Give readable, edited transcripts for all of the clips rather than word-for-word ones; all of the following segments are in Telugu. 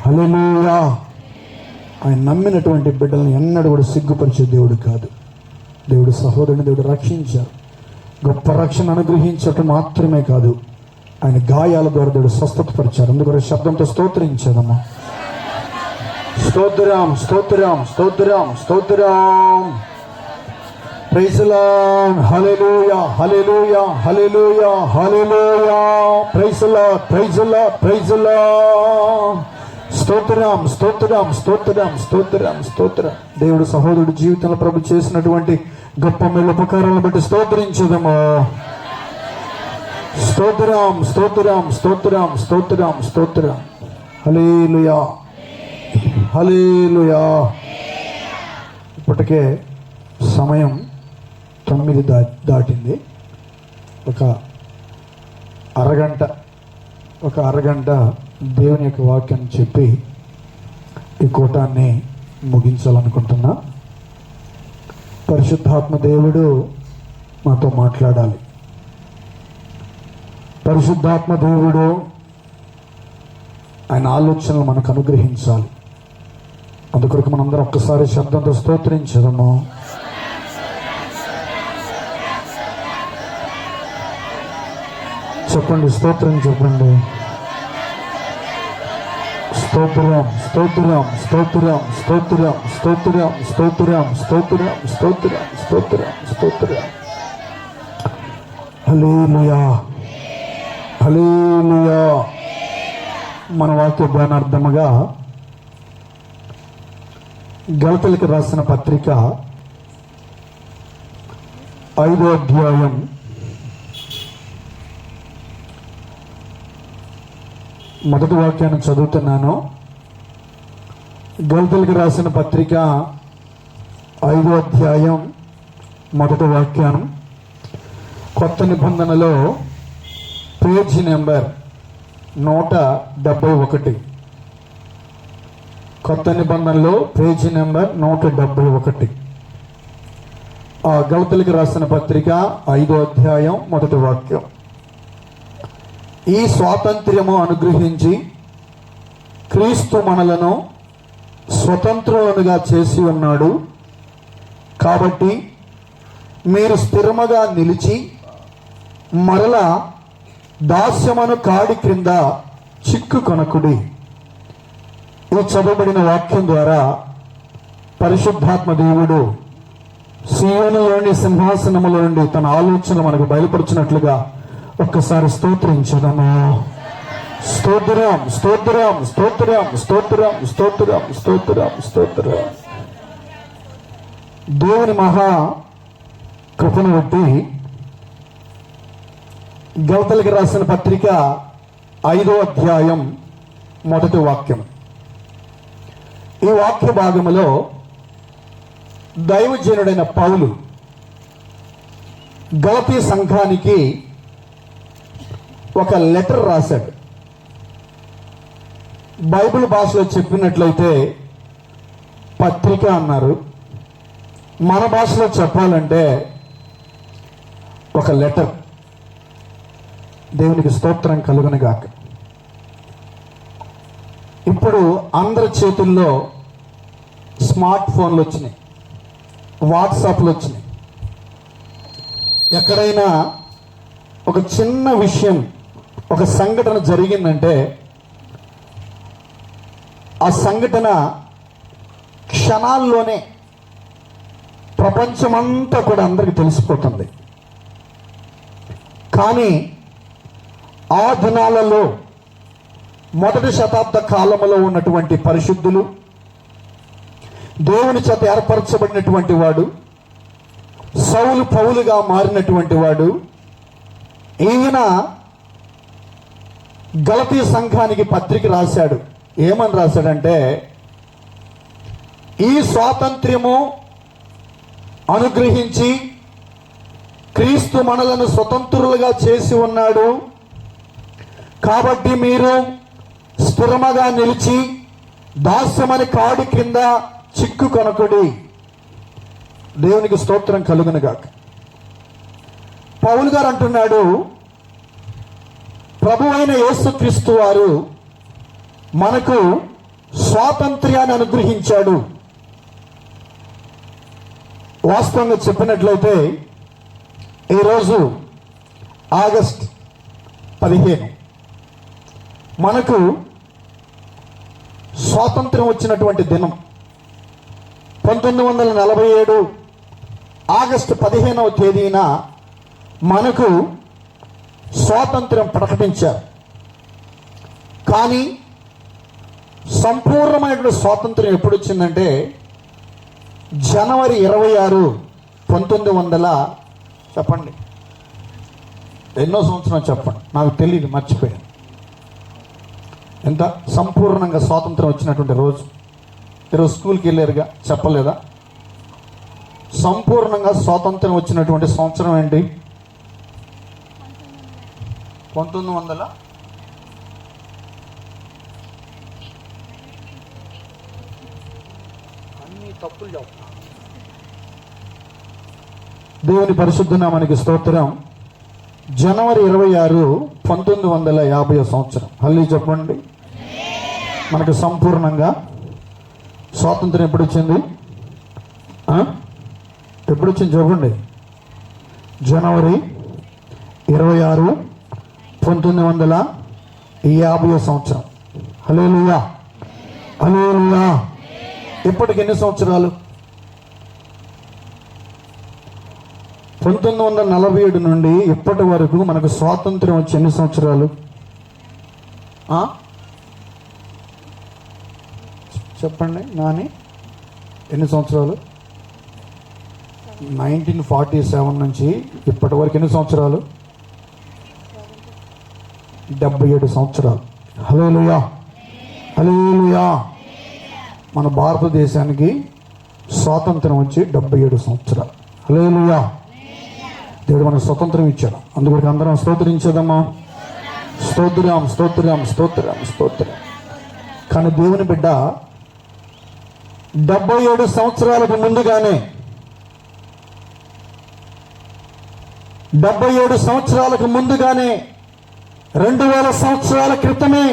హల్లెలూయా. ఆయన నమ్మినటువంటి బిడ్డలను ఎన్నడూ కూడా సిగ్గుపరిచే దేవుడు కాదు. దేవుడు సహోదరుని దేవుడు రక్షించారు. గొప్ప రక్షణ అనుగ్రహించటం మాత్రమే కాదు, ఆయన గాయాల ద్వారా దేవుడు స్వస్థతపరిచారు. అందుకొర శబ్దంతో స్తోత్రించేదమ్మా. స్తోత్రం స్తోత్రం స్తోత్రం స్తోత్రం. Praise the lord. హల్లెలూయా హల్లెలూయా హల్లెలూయా హల్లెలూయా. Praise the Lord praise the Lord praise the Lord. స్తోత్రం స్తోత్రం స్తోత్రం స్తోత్రం స్తోత్రం. దేవుడు సహోదరుడు జీవితంలో ప్రభు చేసినటువంటి గొప్ప మేలు ఉపకారాలను బట్టి స్తోత్రించుదము. స్తోత్రం స్తోత్రం స్తోత్రం స్తోత్రం స్తోత్రం. హల్లెలూయా హల్లెలూయా. ఇప్పటికే సమయం 9 దాటింది. ఒక అరగంట దేవుని యొక్క వాక్యాన్ని చెప్పి ఈ కూటాన్ని ముగించాలనుకుంటున్నా. పరిశుద్ధాత్మ దేవుడు మాతో మాట్లాడాలి. పరిశుద్ధాత్మ దేవుడు ఆయన ఆలోచనలు మనకు అనుగ్రహించాలి. అందుకొరకు మనందరం ఒక్కసారి శబ్దంతో స్తోత్రించదము. చెప్పండి, స్తోత్రం చెప్పండి. స్తోత్రం స్తోత్రం స్తోత్రం స్తోత్రం స్తోత్రం స్తోత్రం స్తోత్రం స్తోత్రం స్తోత్రం స్తోత్రం. హల్లెలూయా హల్లెలూయా. మన వాక్య ధ్యానార్థముగా గలతీయులకు రాసిన పత్రిక 5వ అధ్యాయం 1వ వాక్యాన్ని చదువుతున్నాను. గలతీయులకు రాసిన పత్రిక 5వ అధ్యాయం 1వ వాక్యం. కొత్త నిబంధనలో పేజీ నెంబర్ 171. కొత్త నిబంధనలో పేజీ నెంబర్ 171. గలతీయులకు రాసిన పత్రిక 5వ అధ్యాయం 1వ వాక్యం. ఈ స్వాతంత్ర్యము అనుగ్రహించి క్రీస్తు మనలను స్వతంత్రులుగా చేసి ఉన్నాడు. కాబట్టి మీరు స్థిరముగా నిలిచి మరలా దాస్యమును కాడి క్రింద చిక్కు కొనకుడి. ఈ చదవబడిన వాక్యం ద్వారా పరిశుద్ధాత్మ దేవుడు సీయోనులోని సింహాసనములో నుండి తన ఆలోచన మనకు బయలుపరిచినట్లుగా ఒక్కసారి స్తోత్రించదము. స్తోత్రం స్తోత్రం స్తోత్రం స్తోత్రం స్తోత్రం స్తోత్రం స్తోత్రం. దేవుని మహా కృపను బట్టి గలతీయులకు రాసిన పత్రిక 5వ అధ్యాయం 1వ వాక్యం. ఈ వాక్య భాగములో దైవజనుడైన పౌలు గలతీ సంఘానికి ఒక లెటర్ రాశాడు. బైబిల్ భాషలో చెప్పినట్లయితే పత్రిక అన్నారు. మన భాషలో చెప్పాలంటే ఒక లెటర్. దేవునికి స్తోత్రం కలుగునుగాక. ఇప్పుడు అందరి చేతుల్లో స్మార్ట్ ఫోన్లు వచ్చినాయి, వాట్సాప్లు వచ్చినాయి. ఎక్కడైనా ఒక చిన్న విషయం, ఒక సంఘటన జరిగిందంటే ఆ సంఘటన క్షణాల్లోనే ప్రపంచమంతా కూడా అందరికీ తెలిసిపోతుంది. కానీ ఆ దినాలలో మొదటి శతాబ్ద కాలంలో ఉన్నటువంటి పరిశుద్ధులు, దేవుని చేత ఏర్పరచబడినటువంటి వాడు, సౌలు పౌలుగా మారినటువంటి వాడు, ఈయన గలతీ సంఘానికి పత్రిక రాశాడు. ఏమని రాశాడంటే, ఈ స్వాతంత్ర్యము అనుగ్రహించి క్రీస్తు మనలను స్వతంత్రులుగా చేసి ఉన్నాడు. కాబట్టి మీరు స్థిరముగా నిలిచి దాస్యమని కాడి క్రింద చిక్కు కొనకుడి. దేవునికి స్తోత్రం కలుగునుగాక. పౌలు గారు అంటున్నాడు, ప్రభువైన యేసుక్రీస్తు వారు మనకు స్వాతంత్ర్యాన్ని అనుగ్రహించాడు. వాస్తవంగా చెప్పినట్లయితే ఈరోజు ఆగస్ట్ 15 మనకు స్వాతంత్ర్యం వచ్చినటువంటి దినం. 1947 ఆగస్టు 15వ తేదీన మనకు స్వాతంత్ర్యం ప్రకటించారు. కానీ సంపూర్ణమైనటువంటి స్వాతంత్ర్యం ఎప్పుడు వచ్చిందంటే జనవరి 26, 1900 చెప్పండి ఎన్నో సంవత్సరం చెప్పండి, నాకు తెలియదు, మర్చిపోయాను. ఎంత సంపూర్ణంగా స్వాతంత్రం వచ్చినటువంటి రోజు. ఈరోజు స్కూల్కి వెళ్ళారుగా, చెప్పలేదా? సంపూర్ణంగా స్వాతంత్రం వచ్చినటువంటి సంవత్సరం ఏంటి? 1900 అన్ని తప్పులు చెప్తా. దేవుని పరిశుద్ధ నామానికి స్తోత్రం. జనవరి 26, 1950 సంవత్సరం. హల్లెలూయా చెప్పండి. మనకు సంపూర్ణంగా స్వాతంత్రం ఎప్పుడు వచ్చింది? ఎప్పుడు వచ్చింది చెప్పండి. జనవరి 26, 1950 సంవత్సరం. హల్లెలూయా హల్లెలూయా. ఇప్పటికి ఎన్ని సంవత్సరాలు? 1947 నుండి ఇప్పటి వరకు మనకు స్వాతంత్ర్యం వచ్చి ఎన్ని సంవత్సరాలు? చెప్పండి నాని, ఎన్ని సంవత్సరాలు? 1947 నుంచి ఇప్పటి వరకు ఎన్ని సంవత్సరాలు? 77 సంవత్సరాలు. హల్లెలూయా హల్లెలూయా. మన భారతదేశానికి స్వాతంత్రం వచ్చి 77 సంవత్సరాలు. హల్లెలూయా. దేవుడు మనకు స్వతంత్రం ఇచ్చాడు. అందుకొరకు అందరం స్తోత్రించేదమ్మా. స్తోత్రం స్తోత్రం స్తోత్రం స్తోత్రం. కానీ దేవుని బిడ్డ 77 సంవత్సరాలకు ముందుగానే 77 సంవత్సరాలకు ముందుగానే 2000 సంవత్సరాల క్రితమే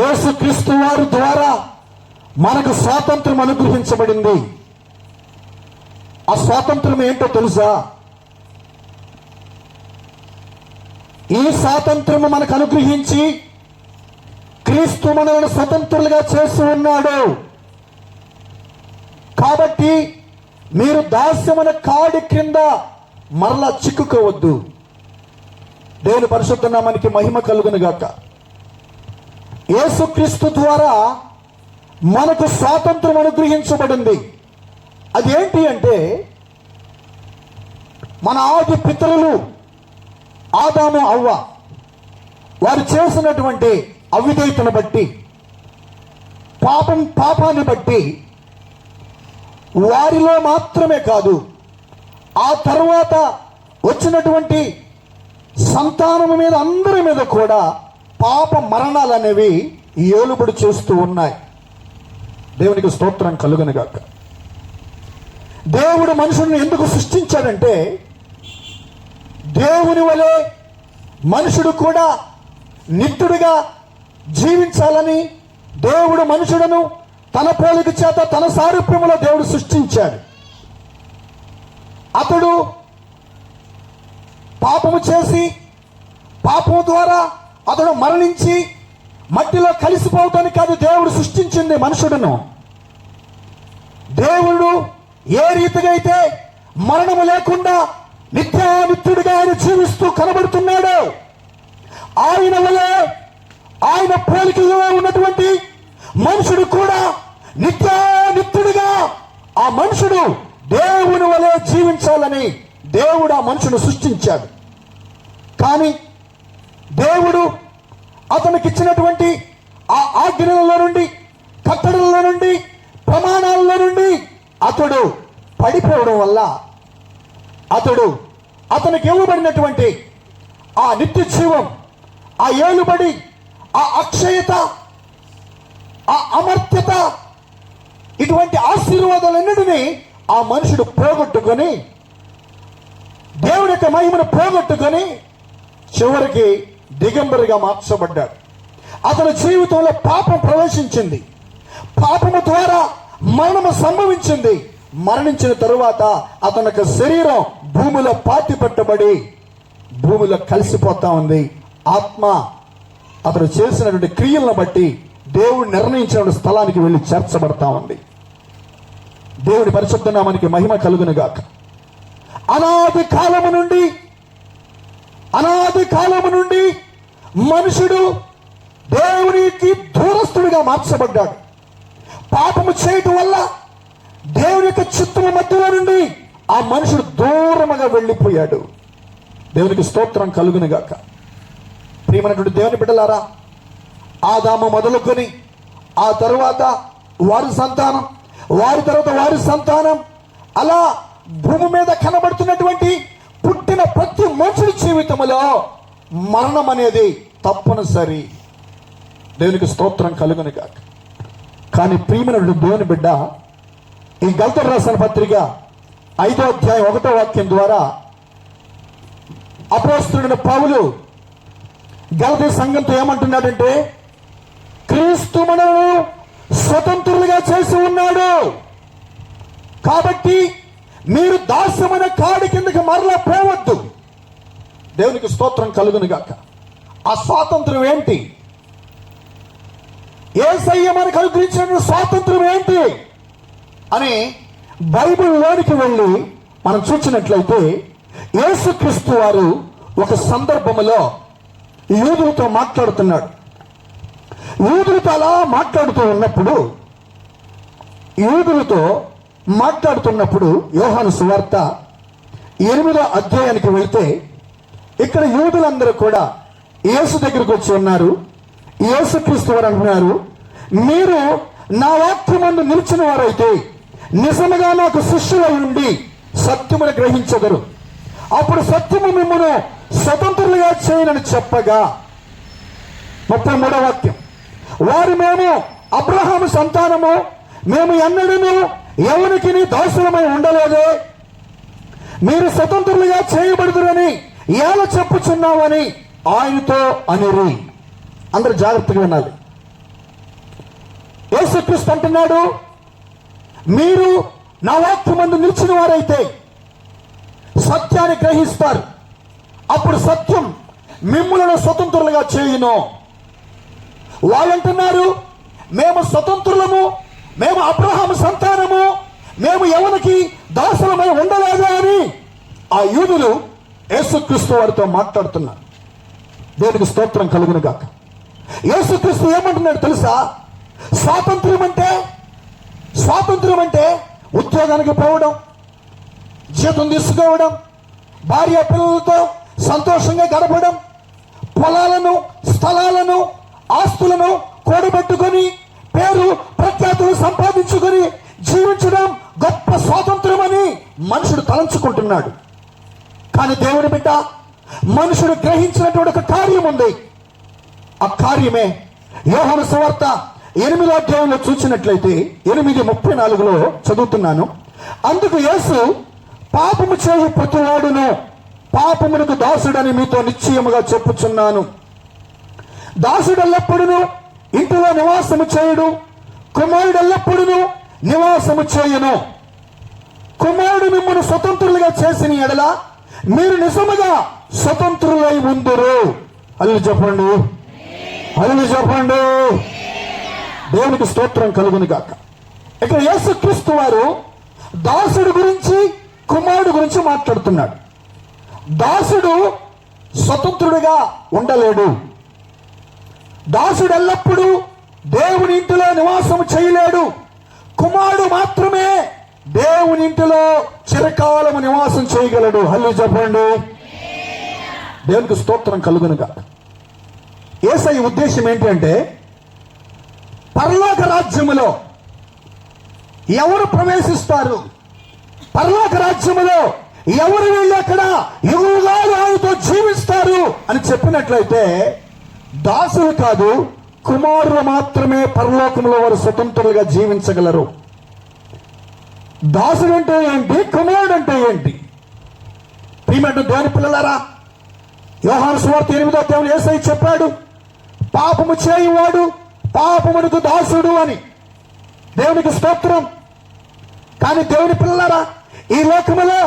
యేసుక్రీస్తు వారి ద్వారా మనకు స్వాతంత్రం అనుగ్రహించబడింది. ఆ స్వాతంత్రం ఏంటో తెలుసా? ఈ స్వాతంత్రము మనకు అనుగ్రహించి క్రీస్తు మనలను స్వతంత్రులుగా చేసి ఉన్నాడు. కాబట్టి మీరు దాస్యమైన కాడి క్రింద మరలా చిక్కుకోవద్దు. దేవుని పరిశుద్ధ నామానికి మహిమ కలుగును గాక. యేసుక్రీస్తు ద్వారా మనకు స్వాతంత్రం అనుగ్రహించబడింది. అదేంటి అంటే మన ఆది పితరులు ఆదాము అవ్వ వారు చేసినటువంటి అవిధేయతను బట్టి, పాపాన్ని బట్టి వారిలో మాత్రమే కాదు, ఆ తర్వాత వచ్చినటువంటి సంతానము మీద అందరి మీద కూడా పాప మరణాలు అనేవి ఏలుబడి చేస్తూ ఉన్నాయి. దేవునికి స్తోత్రం కలుగునుగాక. దేవుడు మనుషుడిని ఎందుకు సృష్టించాడంటే దేవుని వలె మనుషుడు కూడా నిత్యుడిగా జీవించాలని దేవుడు మనుషులను తన పోలిక చేత తన సారూప్యములో దేవుడు సృష్టించాడు. అతడు పాపము చేసి పాపము ద్వారా అతడు మరణించి మట్టిలో కలిసిపోవటానికి కాదు దేవుడు సృష్టించింది మనుషుడును. దేవుడు ఏ రీతిగా అయితే మరణము లేకుండా నిత్యానిత్యుడిగా ఆయన జీవిస్తూ కనబడుతున్నాడు, ఆయన వలె ఆయన పోలికలో ఉన్నటువంటి మనుషుడు కూడా నిత్యానిత్యుడిగా ఆ మనుషుడు దేవుని వలె జీవించాలని దేవుడు ఆ మనుషుడు సృష్టించాడు. కానీ దేవుడు అతనికి ఇచ్చినటువంటి ఆ ఆజ్ఞలలో నుండి, కట్టడలలో నుండి, ప్రమాణాలలో నుండి అతడు పడిపోవడం వల్ల అతనికి ఇవ్వబడినటువంటి ఆ నిత్య జీవం, ఆ ఏలుబడి, ఆ అక్షయత, ఆ అమర్త్యత, ఇటువంటి ఆశీర్వాదాలన్నిటినీ ఆ మనుషుడు పోగొట్టుకొని దేవుడి యొక్క మహిమను పోగొట్టుకొని చివరికి దిగంబరిగా మార్చబడ్డాడు. అతని జీవితంలో పాపం ప్రవేశించింది. పాపము ద్వారా మరణము సంభవించింది. మరణించిన తరువాత అతని యొక్క శరీరం భూమిలో పాతి పెట్టబడి భూమిలో కలిసిపోతా ఉంది. ఆత్మ అతడు చేసినటువంటి క్రియలను బట్టి దేవుడు నిర్ణయించిన స్థలానికి వెళ్ళి చేర్చబడతా ఉంది. దేవుడి పరిశుద్ధ నామానికి మహిమ కలుగును గాక. అనాది కాలము నుండి మనుషుడు దేవునికి దూరస్తుడిగా మార్చబడ్డాడు. పాపము చేయటం వల్ల దేవుని యొక్క చిత్తము మధ్యలో నుండి ఆ మనుషుడు దూరముగా వెళ్ళిపోయాడు. దేవునికి స్తోత్రం కలుగును గాక. ప్రియమైనటువంటి దేవుని బిడ్డలారా, ఆదాము మొదలుకొని ఆ తరువాత వారి సంతానం, వారి తర్వాత వారి సంతానం, అలా భూమి మీద కనబడుతున్నటువంటి పుట్టిన ప్రతి మనుషుడి జీవితంలో మరణం అనేది తప్పనిసరి. దేవునికి స్తోత్రం కలుగును గాక. కానీ ప్రియమైనటువంటి దేవుని బిడ్డ, ఈ గలతీయులకు రాసిన పత్రిక 5వ అధ్యాయం 1వ వాక్యం ద్వారా అపోస్తలుడైన పౌలు గలతీ సంఘంతో ఏమంటున్నాడంటే, క్రీస్తు మనను స్వతంత్రులుగా చేసి ఉన్నాడు, కాబట్టి మీరు దాస్యమైన కాడి కిందకి మరలా పోవద్దు. దేవునికి స్తోత్రం కలుగును గాక. ఆ స్వాతంత్రం ఏంటి? యేసయ్య మనకు అనుగ్రహించిన స్వాతంత్రం ఏంటి అని బైబిల్లోనికి వెళ్ళి మనం చూసినట్లయితే, యేసుక్రీస్తు వారు ఒక సందర్భంలో యూదులతో మాట్లాడుతున్నాడు. యూదులతో అలా మాట్లాడుతున్నప్పుడు యోహాను సువార్త 8వ అధ్యాయానికి వెళ్తే, ఇక్కడ యూదులందరూ కూడా యేసు దగ్గరికి వచ్చి ఉన్నారు. యేసుక్రీస్తు వారు అంటున్నారు, మీరు నా వాక్యమందు నిలిచిన వారైతే నిజముగా నాకు శిష్యులై ఉండి సత్యమును గ్రహించెదరు. అప్పుడు సత్యము మిమ్మును స్వతంత్రులుగా చేయనని చెప్పగా, 33వ వాక్యం, వారు మేము అబ్రహాము సంతానము, మేము ఎన్నడూను ఎవరికి దాసులమై ఉండలేదే, మీరు స్వతంత్రులుగా చేయబడుదురని ఎలా చెప్పుచున్నామని ఆయనతో అనిరి. అందరూ జాగ్రత్తగా వినాలి. యేసుక్రీస్తు అంటున్నాడు, మీరు నా వాక్యమందు నిలిచిన వారైతే సత్యాన్ని గ్రహిస్తారు, అప్పుడు సత్యం మిమ్ములను స్వతంత్రులుగా చేయును. వాళ్ళంటున్నారు, మేము స్వతంత్రులము, మేము అబ్రహాము సంతానము, మేము ఎవరికి దాసులమై ఉండలేదు అని ఆ యూదులు యేసుక్రీస్తు వారితో మాట్లాడుతున్నారు. దేవునికి స్తోత్రం కలుగును గాక. యేసుక్రీస్తు ఏమంటున్నాడు తెలుసా? స్వాతంత్రం అంటే ఉద్యోగానికి పోవడం, జీతం తీసుకోవడం, భార్య పిల్లలతో సంతోషంగా గడపడం, పొలాలను, స్థలాలను, ఆస్తులను కూడబెట్టుకొని పేరు ప్రఖ్యాతులు సంపాదించుకొని జీవించడం గొప్ప స్వాతంత్రం అని మనుషుడు తలంచుకుంటున్నాడు. కానీ దేవుని బిడ్డ, మనుషుడు గ్రహించినటువంటి ఒక కార్యం ఉంది. ఆ కార్యమే యోహాను సువార్త 8వ అధ్యాయంలో చూసినట్లయితే 8:34 చదువుతున్నాను. అందుకు యేసు, పాపము చేయు ప్రతివాడును పాపమునకు దాసుడని మీతో నిశ్చయముగా చెప్పుచున్నాను. దాసుడెల్లప్పుడూ ఇంటిలో నివాసము చేయుడు, కుమారుడెల్లప్పుడూ నివాసము చేయును. కుమారుడు మిమ్మల్ని స్వతంత్రులుగా చేసిన ఎడల మీరు నిజముగా స్వతంత్రులై ఉందురు. అల్లు చెప్పండి. దేవునికి స్తోత్రం కలుగును గాక. ఇక్కడ యేసుక్రీస్తు వారు దాసుడు గురించి, కుమారుడు గురించి మాట్లాడుతున్నాడు. దాసుడు స్వతంత్రుడిగా ఉండలేడు. దాసుడు ఎల్లప్పుడూ దేవుని ఇంటిలో నివాసం చేయలేడు. కుమారుడు మాత్రమే దేవుని ఇంటిలో చిరకాలము నివాసం చేయగలడు. హల్లు చెప్పండి. దేవునికి స్తోత్రం కలుగునుగా. యేసయ్య ఉద్దేశం ఏంటంటే, పరలోక రాజ్యములో ఎవరు ప్రవేశిస్తారు, పరలోక రాజ్యములో ఎవరు వెళ్ళి అక్కడ యుగాలు ఆయనతో జీవిస్తారు అని చెప్పినట్లయితే, దాసులు కాదు, కుమారులు మాత్రమే పరలోకంలో వారు స్వతంత్రులుగా జీవించగలరు. దాసుడు అంటే ఏంటి, కుమారుడు అంటే ఏంటి? ప్రియమైన దేవుని పిల్లలారా, యోహాను సువార్త 8వ అధ్యాయంలో యేసయ్య చెప్పాడు, పాపము చేయువాడు పాపమునకు దాసుడు అని. దేవునికి స్తోత్రం. కానీ దేవుని పిల్లలారా, ఈ లోకములో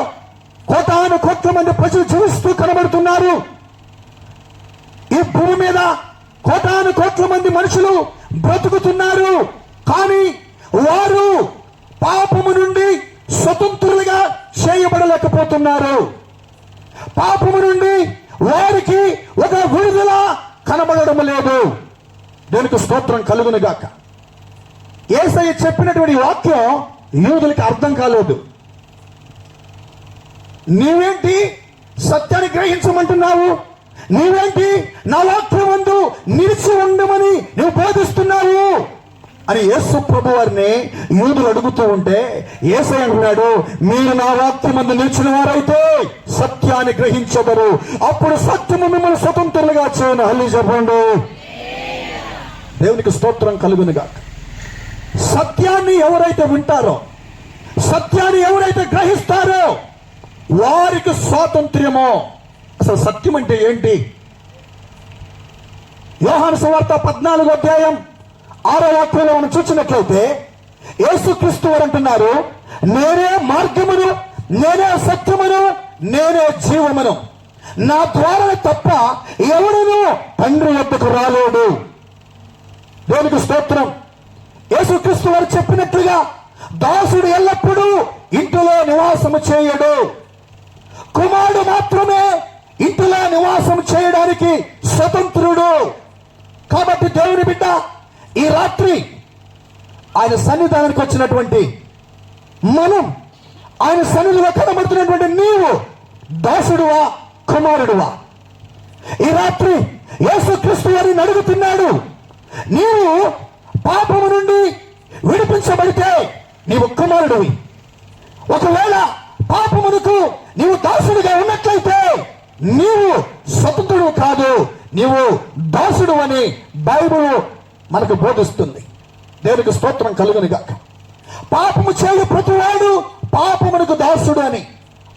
కోటాను కోట్ల మంది ప్రజలు జీవిస్తూ కనబడుతున్నారు. ఈ భూమి మీద కోటాను కోట్ల మంది మనుషులు బ్రతుకుతున్నారు. కానీ వారు పాపము నుండి స్వతంత్రులుగా చేయబడలేకపోతున్నారు. పాపము నుండి వారికి ఒక విడుదల కనబడడం లేదు. దేవునికి స్తోత్రం కలుగును గాక. యేసయ్య చెప్పినటువంటి వాక్యం యూదులకి అర్థం కాలేదు. నీవేంటి సత్యాన్ని గ్రహించమంటున్నావు? నీవేంటి నా వాక్యమందు నిలిచి ఉండమని నువ్వు బోధిస్తున్నావు అని యేసు ప్రభు వారిని యూదులు అడుగుతూ ఉంటే యేసయ్య అంటున్నాడు, మీరు నా వాక్యమందు నిలిచిన వారైతే సత్యాన్ని గ్రహించబరు, అప్పుడు సత్యము మిమ్మల్ని స్వతంత్రులుగా చేయను. హల్లెలూయా చెప్పండి. దేవునికి స్తోత్రం కలుగునుగా. సత్యాన్ని ఎవరైతే వింటారో, సత్యాన్ని ఎవరైతే గ్రహిస్తారో వారికి స్వాతంత్ర్యమో. అసలు సత్యం అంటే ఏంటి? యోహాను సువార్త 14వ అధ్యాయం 6వ వాక్యంలో మనం చూసినట్లయితే యేసుక్రీస్తు వారు అంటున్నారు, నేనే మార్గమును, నేనే సత్యమును, నేనే జీవమును, నా ద్వారా తప్ప ఎవడును తండ్రి వద్దకు రాలేడు. దేవునికి స్తోత్రం. యేసుక్రీస్తు వారు చెప్పినట్లుగా దాసుడు ఎల్లప్పుడూ ఇంటిలో నివాసము చేయడు, కుమారుడు మాత్రమే ఇంటిలో నివాసం చేయడానికి స్వతంత్రుడు. కాబట్టి దేవుని బిడ్డ, ఈ రాత్రి ఆయన సన్నిధానానికి వచ్చినటువంటి మనం, ఆయన సన్నిధిలో కనబడుతున్నటువంటి నీవు దాసుడువా కుమారుడువా? ఈ రాత్రి యేసుక్రీస్తు వారిని అడుగుతున్నాడు, నీవు పాపము నుండి విడిపించబడితే నీవు కుమారుడివి. ఒకవేళ పాపమునకు నీవు దాసుడిగా ఉన్నట్లయితే నీవు స్వతంత్రుడు కాదు, నీవు దాసుడు అని బైబిల్ మనకు బోధిస్తుంది. దేవునికి స్తోత్రం కలుగును గాక. పాపము చేయు ప్రతివాడు పాపమునకు దాసుడు అని.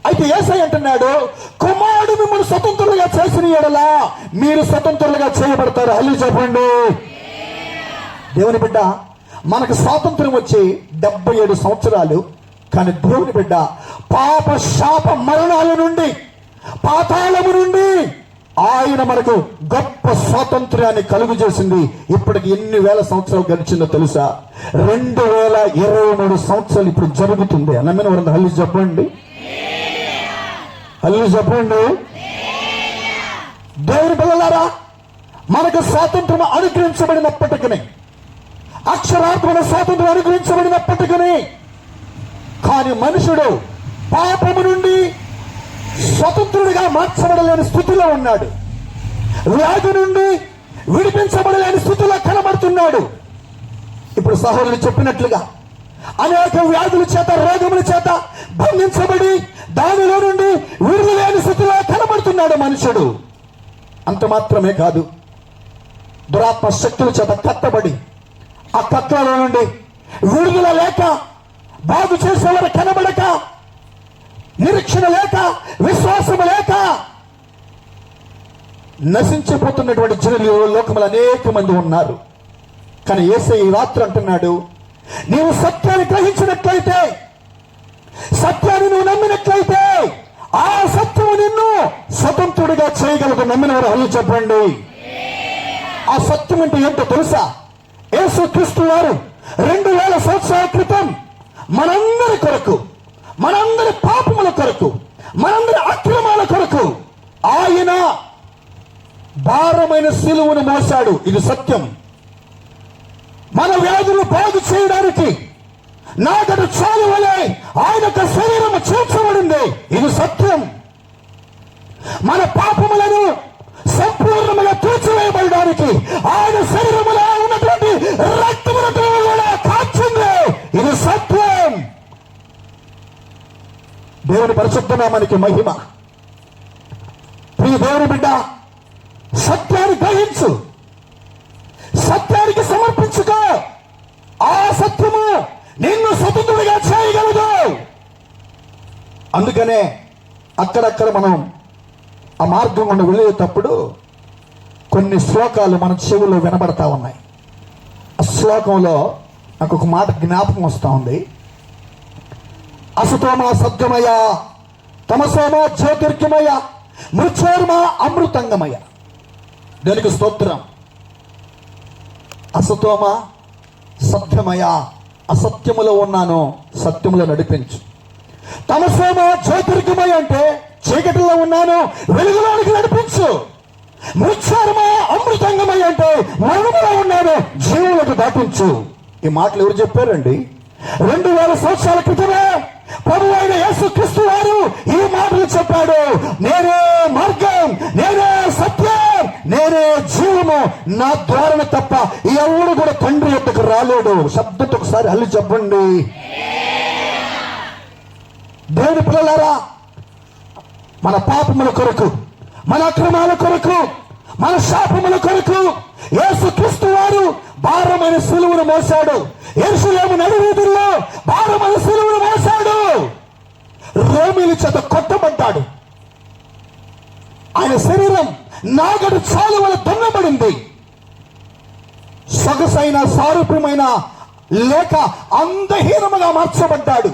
అయితే యేసయ్య అంటున్నాడు, కుమారుడు మిమ్మల్ని స్వతంత్రులుగా చేసిన యెడల మీరు స్వతంత్రులుగా చేయబడతారు. హల్లెలూయా చెప్పండి. దేవుని బిడ్డ, మనకు స్వాతంత్రం వచ్చి 77 సంవత్సరాలు. కానీ దేవుని బిడ్డ, పాప శాప మరణాల నుండి, పాతాళము నుండి ఆయన మనకు గొప్ప స్వాతంత్ర్యాన్ని కలుగు చేసింది. ఇప్పటికి ఎన్ని వేల సంవత్సరాలు గడిచిందో తెలుసా? 2023 సంవత్సరాలు ఇప్పుడు జరుగుతుంది. నమ్మిన వారంతా హల్లెలూయా చెప్పండి. హల్లెలూయా చెప్పండి. దేవుని పిల్లలారా, మనకు స్వాతంత్రం అనుగ్రహించబడినప్పటికీ, అక్షరాత్మక స్వాతంత్రం అనుగ్రహించబడినప్పటికీ, కానీ మనుషుడు పాపము నుండి స్వతంత్రుడిగా మార్చబడలేని స్థితిలో ఉన్నాడు. వ్యాధి నుండి విడిపించబడలేని స్థితిలో కనబడుతున్నాడు. ఇప్పుడు సహోదరులు చెప్పినట్లుగా అనేక వ్యాధుల చేత, రోగముల చేత బంధించబడి దానిలో నుండి విడుదలేని స్థితిలో కనబడుతున్నాడు మనుషుడు. అంత మాత్రమే కాదు, దురాత్మ శక్తుల చేత కట్టబడి ఆ కట్లలో నుండి విడుదల లేక, బాగు చేసేవారు కనబడక, నిరీక్షణ లేక, విశ్వాసము లేక నశించిపోతున్నటువంటి జనులు లోకములు అనేక మంది ఉన్నారు. కానీ యేసయ్య ఈ రాత్రి అంటున్నాడు, నీవు సత్యాన్ని గ్రహించినట్లయితే, సత్యాన్ని నువ్వు నమ్మినట్లయితే ఆ సత్యము నిన్ను స్వతంత్రుడిగా చేయగలదు. నమ్మిన వారు హల్లెలూయా చెప్పండి. ఆ సత్యం అంటే ఏంటో తెలుసా? యేసుక్రీస్తు వారు 2000 సంవత్సరాల క్రితం మనందరి కొరకు, మనందరి పాపముల కొరకు, మనందరి అక్రమాల కొరకు ఆయన భారమైన సిలువను మోశాడు. ఇది సత్యం. మన వ్యాధులు బాగు చేయడానికి నాగడు చాలు వలె ఆయన యొక్క శరీరము చేర్చబడింది. ఇది సత్యం. మన పాపములను సంపూర్ణముగా తీర్చివేయబడడానికి ఆయన శరీరములో ఉన్నటువంటి రక్తమును కూడా కాచింది. ఇది సత్యం. దేవుని పరిశుద్ధ నామానికి మహిమ. ప్రియ దేవుని బిడ్డ, సత్యాన్ని గ్రహించు, సత్యానికి సమర్పించుకో. ఆ సత్యము నిన్ను స్వతంత్రుడిగా చేయగలదు. అందుకనే అక్కడక్కడ మనం ఆ మార్గం గుండా వెళ్ళేటప్పుడు కొన్ని శ్లోకాలు మన చెవుల్లో వినబడతా ఉన్నాయి. ఆ శ్లోకంలో నాకు ఒక మాట జ్ఞాపకం వస్తూ ఉంది. అసతోమ సద్గమయ, తమసోమ జ్యోతిర్గమయ, మృత్యోర్మ అమృతంగమయ. దానికి స్తోత్రం. అసతోమ సత్యమయ, అసత్యములో ఉన్నాను, సత్యములో నడిపించు. తమసోమ జ్యోతిర్గమయ అంటే చీకటిలో ఉన్నాను, వెలుగులోనికి నడిపించు. మృత్యోర్మ అమృతంగమయ అంటే మరణములో ఉన్నాను, జీవులకు దాటించు. ఈ మాటలు ఎవరు చెప్పారండి? 2000 సంవత్సరాల క్రితమే ప్రభువు అయిన యేసుక్రీస్తు వారు ఈ మాటలు చెప్పాడు. నేనే మార్గం, నేనే సత్యం, నేనే జీవము, నా ద్వారానే తప్ప ఎవడు కూడా తండ్రి యొద్దకు రాలేడు. శబ్దంతో ఒకసారి హల్లి చెప్పండి. దేవుని పిల్లలారా, మన పాపముల కొరకు, మన అక్రమాల కొరకు, మన శాపముల కొరకు యేసుక్రీస్తు వారు భారమైన సిలువను మోసాడు. యెరూషలేము నడివీధుల్లో భారమైన సిలువను మోసాడు. రోమీల చేత కొట్టబడ్డాడు. ఆయన శరీరం నాగడు చాలు వల్ల దున్నబడింది. సొగసైన సారూప్యమైన లేక అందహీనముగా మార్చబడ్డాడు.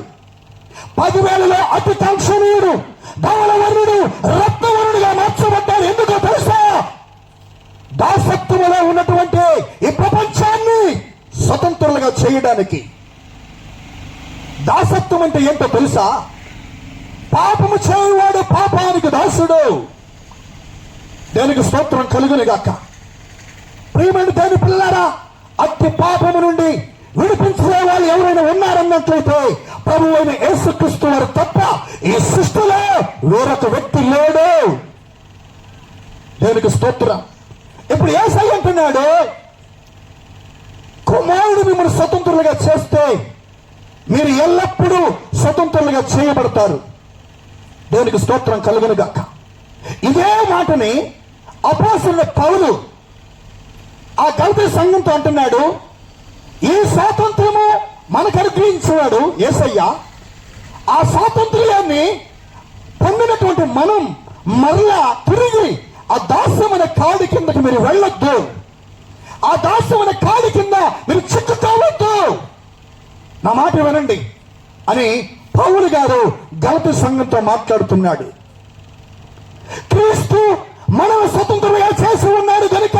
10,000లో అతి కాంక్షణీయుడు, ధవళవర్ణుడు, రత్నవర్ణుడుగా మార్చబడ్డాడు. ఎందుకో తెలుసా? దాసత్వములో ఉన్నటువంటి ఈ ప్రపంచాన్ని స్వతంత్రులుగా చేయడానికి. దాసత్వం అంటే ఏంటో తెలుసా? పాపము చేయవాడు పాపానికి దాసుడు. దేనికి స్తోత్రం కలుగును గాక. ప్రియమైన దేని పిల్లారా, అట్టి పాపము నుండి విడిపించే వాళ్ళు ఎవరైనా ఉన్నారన్నట్లయితే ప్రభు అయిన యేసుక్రీస్తు వారు తప్ప ఈ సృష్టిలో వేరొక వ్యక్తి లేడు. దేనికి స్తోత్రం. ఇప్పుడు యేసయ్య అంటున్నాడు, కుమారుడు మిమ్మల్ని స్వతంత్రులుగా చేస్తే మీరు ఎల్లప్పుడూ స్వతంత్రులుగా చేయబడతారు. దేవునికి స్తోత్రం కలుగును గాక. ఇదే మాటని అపోస్తలుడైన పౌలు ఆ గలతీ సంఘంతో అంటున్నాడు. ఈ స్వాతంత్రము మనకు అనుగ్రహించేవాడు యేసయ్య. ఆ స్వాతంత్ర్యాన్ని పొందినటువంటి మనం మరలా తిరిగి ఆ దాస్యమైన కాడి కిందకి మీరు వెళ్ళొద్దు. ఆ దాస్యమైన కాడి కింద మీరు చిక్కుకోవద్దు. నా మాట వినండి అని పౌలు గారు గలతీ సంఘంతో మాట్లాడుతున్నాడు. క్రీస్తు మనం స్వతంత్రంగా చేసి ఉన్నాడు కనుక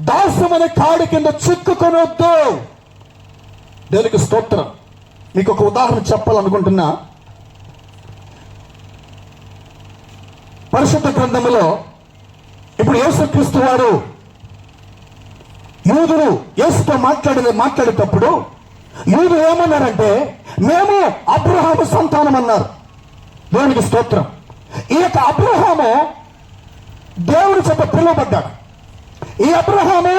దాస్యమైన కాడి కింద చిక్కుకొనొద్దు. దేనికి స్తోత్రం. మీకు ఒక ఉదాహరణ చెప్పాలనుకుంటున్నా. పరిశుద్ధ గ్రంథములో ఇప్పుడు యేసుక్రీస్తు వారు యూదులు యేసుతో మాట్లాడేటప్పుడు యూదులు ఏమన్నారంటే, మేము అబ్రహాము సంతానం అన్నారు. దేవునికి స్తోత్రం. ఈ యొక్క అబ్రహాము దేవుని చేత పిలువబడ్డాడు. ఈ అబ్రహాము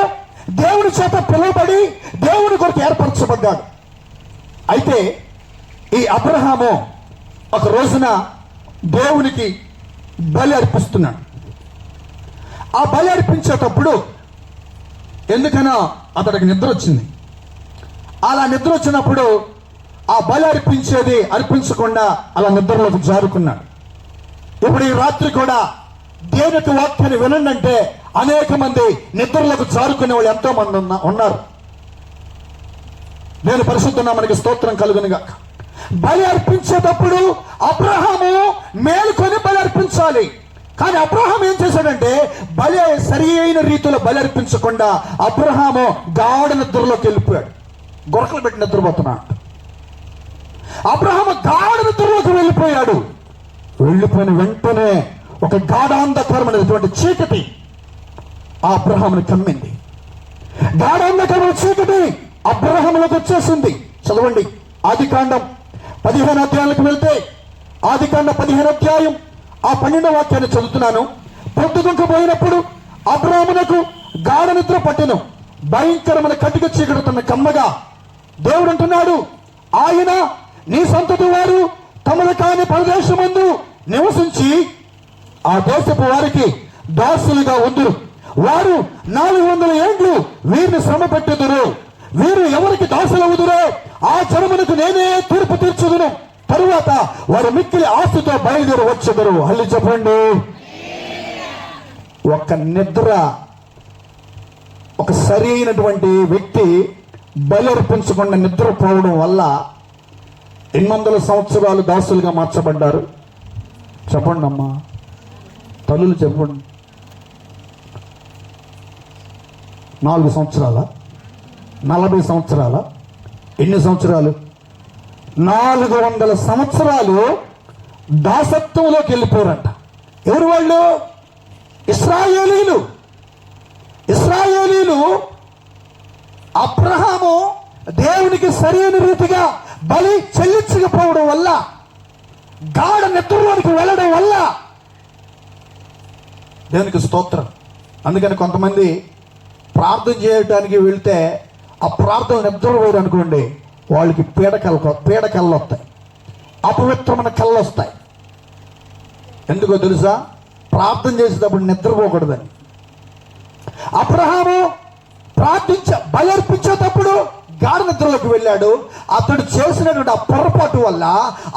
దేవుని చేత పిలువబడి దేవుని కొరకు ఏర్పరచబడ్డాడు. అయితే ఈ అబ్రహాము ఒక రోజున దేవునికి బలి అర్పిస్తున్నాడు. ఆ బలి అర్పించేటప్పుడు ఎందుకనో అతడికి నిద్ర వచ్చింది. అలా నిద్ర వచ్చినప్పుడు ఆ బలి అర్పించకుండా అలా నిద్రలోకి జారుకున్నాడు. ఇప్పుడు ఈ రాత్రి కూడా దేవుని వాక్యాన్ని వినండి అంటే అనేక మంది నిద్రలకు జారుకునే వాళ్ళు ఎంతో మంది ఉన్నారు. నేను పరిశుద్ధ నామమునకు స్తోత్రం కలుగునుగా. బలి అర్పించేటప్పుడు అబ్రహాము మేలుకొని బలి అర్పించాలి. కానీ అబ్రహాం ఏం చేశాడంటే బలి సరి అయిన రీతిలో బలి అర్పించకుండా అబ్రహాము గాఢ నిద్రలోకి వెళ్ళిపోయాడు. గొరకలు పెట్టి నిద్రపోతున్నాడు. అబ్రహాము గాఢ నిద్రలోకి వెళ్ళిపోయాడు. వెళ్ళిపోయిన వెంటనే ఒక గాఢాంధకరమైనటువంటి చీకటి ఆ అబ్రహాముని కమ్మింది. గాఢాంధకరమైన చీకటి అబ్రహాములకు వచ్చేసింది. చదవండి ఆదికాండం 15 అధ్యాయాలకు వెళ్తే ఆదికాండం 15 అధ్యాయం ఆ 12వ వాక్యాన్ని చదువుతున్నాను. పొద్దుగుంకపోయినప్పుడు అబ్రహామునకు గాఢ నిద్ర పట్టెను. భయంకరమైన కటిక చీకటితున్న కమ్మగా దేవుడు అంటున్నాడు, ఆయన నీ సంతతి వారు తమను కాని ప్రదేశమందు నివసించి ఆ దేశపు వారికి దాసులుగా ఉందురు. వారు 400 ఏండ్లు వీరిని శ్రమ పెట్టెదురు. వీరు ఎవరికి దాసులవుదురో ఆ జనమునకు నేనే తీర్పు తీర్చుదును. తరువాత వారు మిక్కిలి ఆస్తితో బయలుదేరి వచ్చెదరు. హల్లి చెప్పండి. ఒక్క నిద్ర ఒక సరి అయినటువంటి వ్యక్తి బలి అర్పించకుండా నిద్రపోవడం వల్ల 800 సంవత్సరాలు దాసులుగా మార్చబడ్డారు. చెప్పండి అమ్మా, తల్లులు చెప్పండి. 4 సంవత్సరాల 40 సంవత్సరాల ఎన్ని సంవత్సరాలు? 400 సంవత్సరాలు దాసత్వంలోకి వెళ్ళిపోయారంట. ఎవరు వాళ్ళు? ఇశ్రాయేలీలు. అబ్రహాము దేవునికి సరైన రీతిగా బలి చెల్లించకపోవడం వల్ల, గాఢ నిద్రలోనికి వెళ్ళడం వల్ల, దేవునికి స్తోత్రం. అందుకని కొంతమంది ప్రార్థన చేయడానికి వెళ్తే ఆ ప్రార్థన నిద్రపోయారు అనుకోండి, వాళ్ళకి పీడకళ్ళు వస్తాయి, అపవిత్రమైన కళ్ళు వస్తాయి. ఎందుకో తెలుసా? ప్రార్థన చేసేటప్పుడు నిద్రపోకూడదని. అబ్రహాము బలి అర్పించేటప్పుడు గాఢ నిద్రలోకి వెళ్ళాడు. అతడు చేసినటువంటి ఆ పొరపాటు వల్ల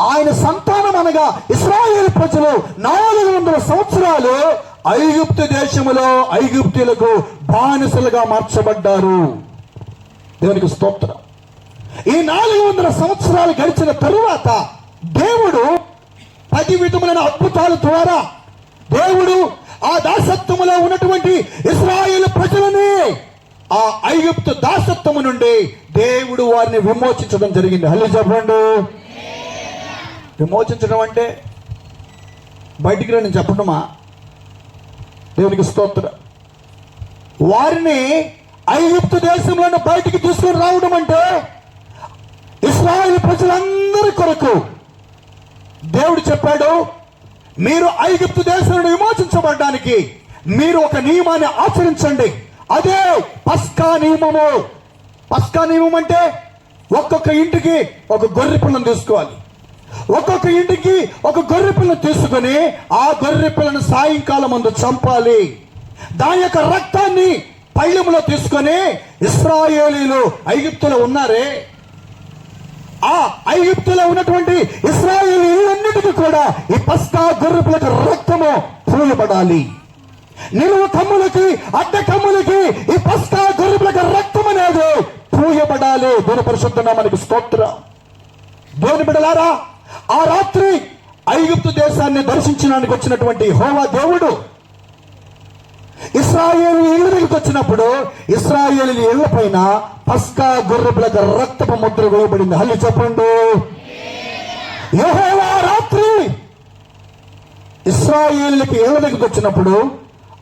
ఆయన సంతానం అనగా ఇశ్రాయేలు ప్రజలు 400 సంవత్సరాలు ఐగుప్తు దేశములో ఐగుప్తీయులకు బానిసలుగా మార్చబడ్డారు. దేవునికి స్తోత్రం. ఈ 400 సంవత్సరాలు గడిచిన తరువాత దేవుడు 10 విధములైన అద్భుతాల ద్వారా దేవుడు ఆ దాసత్వములో ఉన్నటువంటి ఇశ్రాయేలు ప్రజలని ఆ ఐగుప్తు దాసత్వము నుండి దేవుడు వారిని విమోచించడం జరిగింది. హల్లెలూయా చెప్పండి. విమోచించడం అంటే బయటికి రండి చెప్పడమా? దేవునికి స్తోత్రం. వారిని ఐగుప్తు దేశంలో బయటికి తీసుకొని రావడం అంటే ఇశ్రాయేలు ప్రజలందరి కొరకు దేవుడు చెప్పాడు, మీరు ఐగుప్తు దేశం నుండి విమోచించబడడానికి మీరు ఒక నియమాన్ని ఆచరించండి. అదే పస్కా నియమము. పస్కా నియమం అంటే ఒక్కొక్క ఇంటికి ఒక గొర్రె పిల్లను తీసుకోవాలి. ఒక్కొక్క ఇంటికి ఒక గొర్రె పిల్లను తీసుకుని ఆ గొర్రె పిల్లను సాయంకాలం ముందు చంపాలి. దాని యొక్క రక్తాన్ని పళ్ళెంలో తీసుకొని ఇశ్రాయేలీలు ఐగుప్తులో ఉన్నారే, ఆ ఐగుప్తులో ఉన్నటువంటి ఇశ్రాయేలీలన్నిటికీ కూడా ఈ పస్కా గొర్రె పిల్ల రక్తము పూయబడాలి. నిలువు కమ్ములకి అడ్డ కమ్ములకి ఈ పస్కా గొర్రె పిల్ల రక్తం అనేది పూయబడాలి. దేవుని పరిశుద్ధ నామమునకు స్తోత్రం. దేవుని బిడ్డలారా, ఆ రాత్రి ఐగుప్తు దేశాన్ని దర్శించడానికి వచ్చినటువంటి యెహోవా దేవుడు ఇశ్రాయేలు ఇళ్ళ దగ్గరికి వచ్చినప్పుడు ఇశ్రాయేలు ఇళ్ల పైన పస్కా గొర్రె పిల్ల రక్తపు ముద్ర వేయబడింది. హల్లెలూయా చెప్పండి. యెహోవా రాత్రి ఇశ్రాయేలుకి ఇళ్ళ దగ్గరికి వచ్చినప్పుడు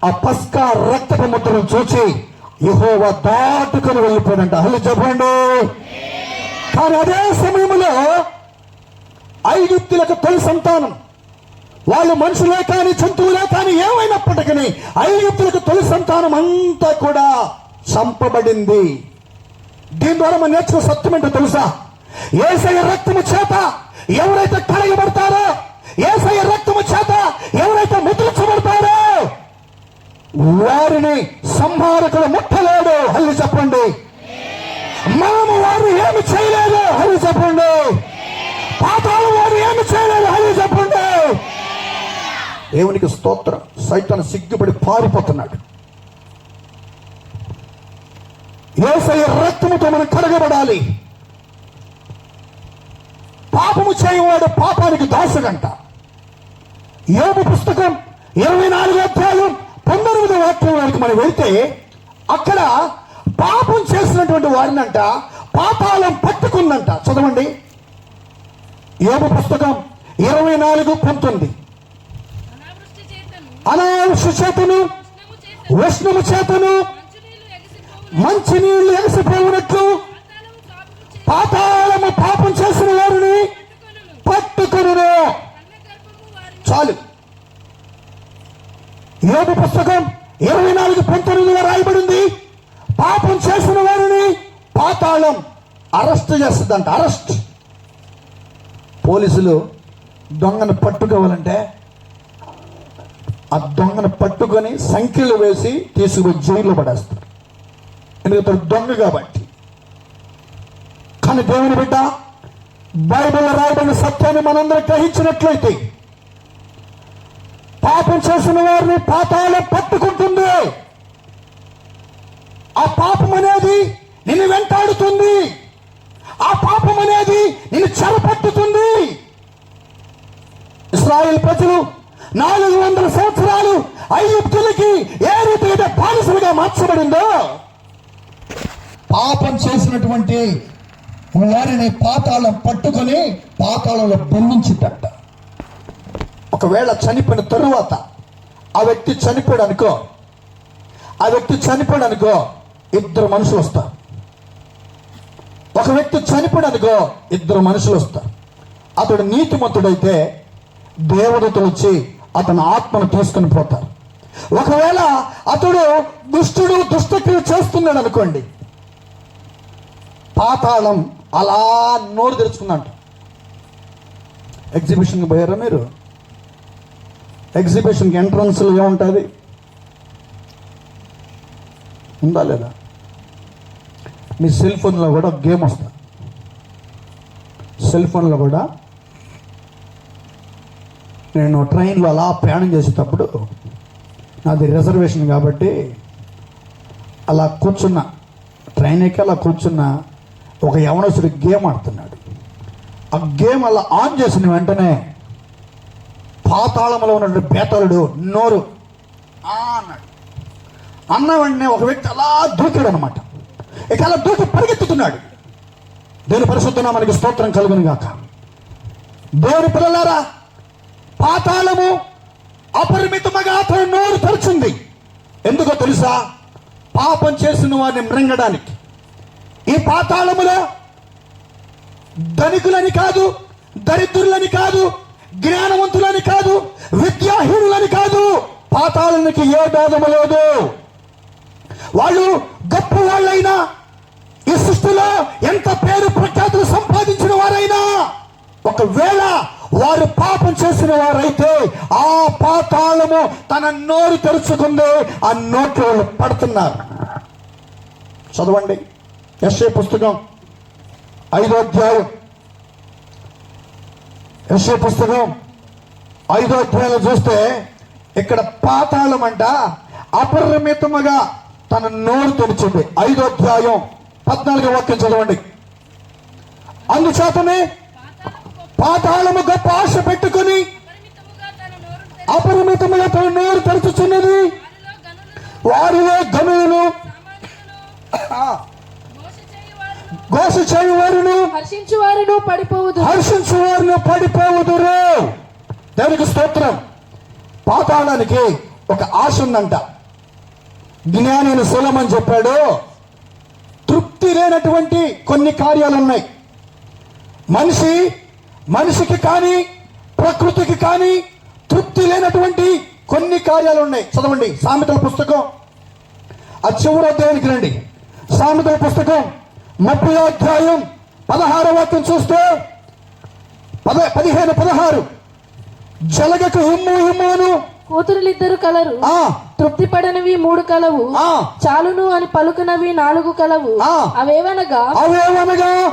ఆ పస్కా రక్తపు ముద్రను చూచి యెహోవా దాటుకొని వెళ్ళిపోయాడంట. హల్లెలూయా చెప్పండి. కానీ అదే సమయంలో ఐగుప్తులకు తొలి సంతానం, వాళ్ళు మనుషులే కానీ జంతువులే కానీ ఏమైనప్పటికీ ఐగుప్తులకు తొలి సంతానం అంతా కూడా చంపబడింది. దీని ద్వారా మనం నేర్చుకున్న సత్యం ఏంటో తెలుసా? యేసయ్య రక్తము చేత ఎవరైతే కడగబడతారో, యేసయ్య రక్తము చేత ఎవరైతే ముద్రించబడతారో వారిని సంహారకుడు ముట్టలేడు. హల్లెలూయా చెప్పండి. మనము వారిని ఏమి చేయలేదు. హల్లెలూయా చెప్పండి. పాతాళం వారు ఏమి చేయలేదు. హల్లెలూయా చెప్పండి. దేవునికి స్తోత్రం. సైతాను సిగ్గుపడి పారిపోతున్నాడు. యేసయ్య రక్తముతో మనం కడగబడాలి. పాపము చేయవాడు పాపానికి దాసుడంట. యోబు పుస్తకం 24వ అధ్యాయం 19వ వాక్యం వరకు మనం వెళ్తే అక్కడ పాపం చేసినటువంటి వారినంట పాతాళం పట్టుకుందంట. చదవండి. యోబు పుస్తకం 24:19. అనావృష్టి చేతను ఉష్ణము చేతను మంచినీళ్లు ఎగసిపోయినట్లు పాతాళము పాపం చేసిన వారిని పట్టుకొనును. చాలు. యోబు పుస్తకం 24:19 రాయబడింది, పాపం చేసిన వారిని పాతాళం అరెస్ట్ చేస్తుందంట. అరెస్ట్. పోలీసులు దొంగను పట్టుకోవాలంటే ఆ దొంగను పట్టుకొని సంఖ్యలు వేసి తీసుకుపోయి జైల్లో పడేస్తారు. ఎందుకంటే దొంగ కాబట్టి. కానీ దేవుని బిడ్డ, బైబిల్లో రాయబడిన సత్యాన్ని మనందరం గ్రహించినట్లయితే పాపం చేసిన వారిని పాతాళం పట్టుకుంటుంది. ఆ పాపం అనేది నిన్ను వెంటాడుతుంది, ఆ పాపం అనేది నిన్ను చెరపట్టుతుంది. ఇశ్రాయేల్ ప్రజలు 400 సంవత్సరాలు ఐగుప్తులకి ఏ రీతిగా బానిసలుగా మార్చబడిందో, పాపం చేసినటువంటి వారిని పాతాళం పట్టుకొని పాతాళంలో బంధించుటంట. ఒకవేళ చనిపోయిన తరువాత ఆ వ్యక్తి చనిపోయాడు అనుకో, ఇద్దరు మనుషులు వస్తారు. ఒక వ్యక్తి చనిపోయాడు అనుకో, ఇద్దరు మనుషులు వస్తారు. అతడు నీతిమంతుడైతే దేవదూతలు వచ్చి అతని ఆత్మను తీసుకుని పోతారు. ఒకవేళ అతడు దుష్టుడు దుష్టక్రియ చేస్తున్నాడు అనుకోండి, పాతాళం అలా నోరు తెరుచుకుందంట. ఎగ్జిబిషన్కి పోయారా మీరు? ఎగ్జిబిషన్కి ఎంట్రన్స్లో ఏముంటుంది? ఉందా లేదా? మీ సెల్ ఫోన్లో కూడా గేమ్ వస్తుంది. సెల్ ఫోన్లో కూడా నేను ట్రైన్లో అలా ప్రయాణం చేసేటప్పుడు, నాది రిజర్వేషన్ కాబట్టి అలా కూర్చున్నా, ట్రైన్ ఎక్కి అలా కూర్చున్నా, ఒక యవనస్తుడు గేమ్ ఆడుతున్నాడు. ఆ గేమ్ అలా ఆన్ చేసిన వెంటనే పాతాళంలో ఉన్నటువంటి బేతాళుడు నోరు అన్నాడు. అన్న వెంటనే ఒక వ్యక్తి అలా దూకాడు అనమాట. ఇక అలా దూకి పరిగెత్తుతున్నాడు. దేవుని పరిశుద్ధ నామమునకు స్తోత్రం కలుగును గాక. దేవుని పిల్లలారా, పాతాళము అపరిమితముగా అతని నోరు తెరిచింది. ఎందుకో తెలుసా? పాపం చేసిన వారిని మృంగడానికి. ఈ పాతాళములో ధనికులని కాదు, దరిద్రులని కాదు, జ్ఞానవంతులని కాదు, విద్యాహీనులని కాదు, పాతాళానికి ఏ భేదము లేదు. వాళ్ళు గొప్ప వాళ్ళైనా, ఈ సృష్టిలో ఎంత పేరు ప్రఖ్యాతులు సంపాదించిన వారైనా, ఒకవేళ వారు పాపం చేసిన వారైతే ఆ పాతాళము తన నోరు తెరుచుకుంది. ఆ నోట్లో పడుతున్నారు. చదవండి యెషయా పుస్తకం 5వ అధ్యాయం. యెషయా పుస్తకం 5వ అధ్యాయంలో చూస్తే ఇక్కడ పాతాళం అంట అపరిమితముగా తన నోరు తెరిచింది. 5వ అధ్యాయం 14వ వాక్యం చదవండి. అందుచేతనే పాతాళము గొప్ప ఆశ పెట్టుకుని అపరిమితముగా తన నోరు తెరుచుచున్నది. వారిలో గనులను ఘోష చేయువారును హర్షించు వారును పడిపోవుదురు. దేవునికి స్తోత్రం. పాతాళానికి ఒక ఆశ ఉందంట. జ్ఞాని సొలొమోను చెప్పాడు, తృప్తి లేనటువంటి కొన్ని కార్యాలు ఉన్నాయి. మనిషికి కానీ ప్రకృతికి కానీ తృప్తి లేనటువంటి కొన్ని కార్యాలు ఉన్నాయి. చదవండి సామెతల పుస్తకం, ఆ చివరి అధ్యాయానికి రండి. సామెతల పుస్తకం 30వ అధ్యాయం 16వ వాక్యం చూస్తే 15-16 జలగకు ఇమ్మును కూతురులిద్దరు కలరు, తృప్తి పడనివి 3 కలవు, చాలును అని పలుకునవి 4 కలవు. అవేవనగా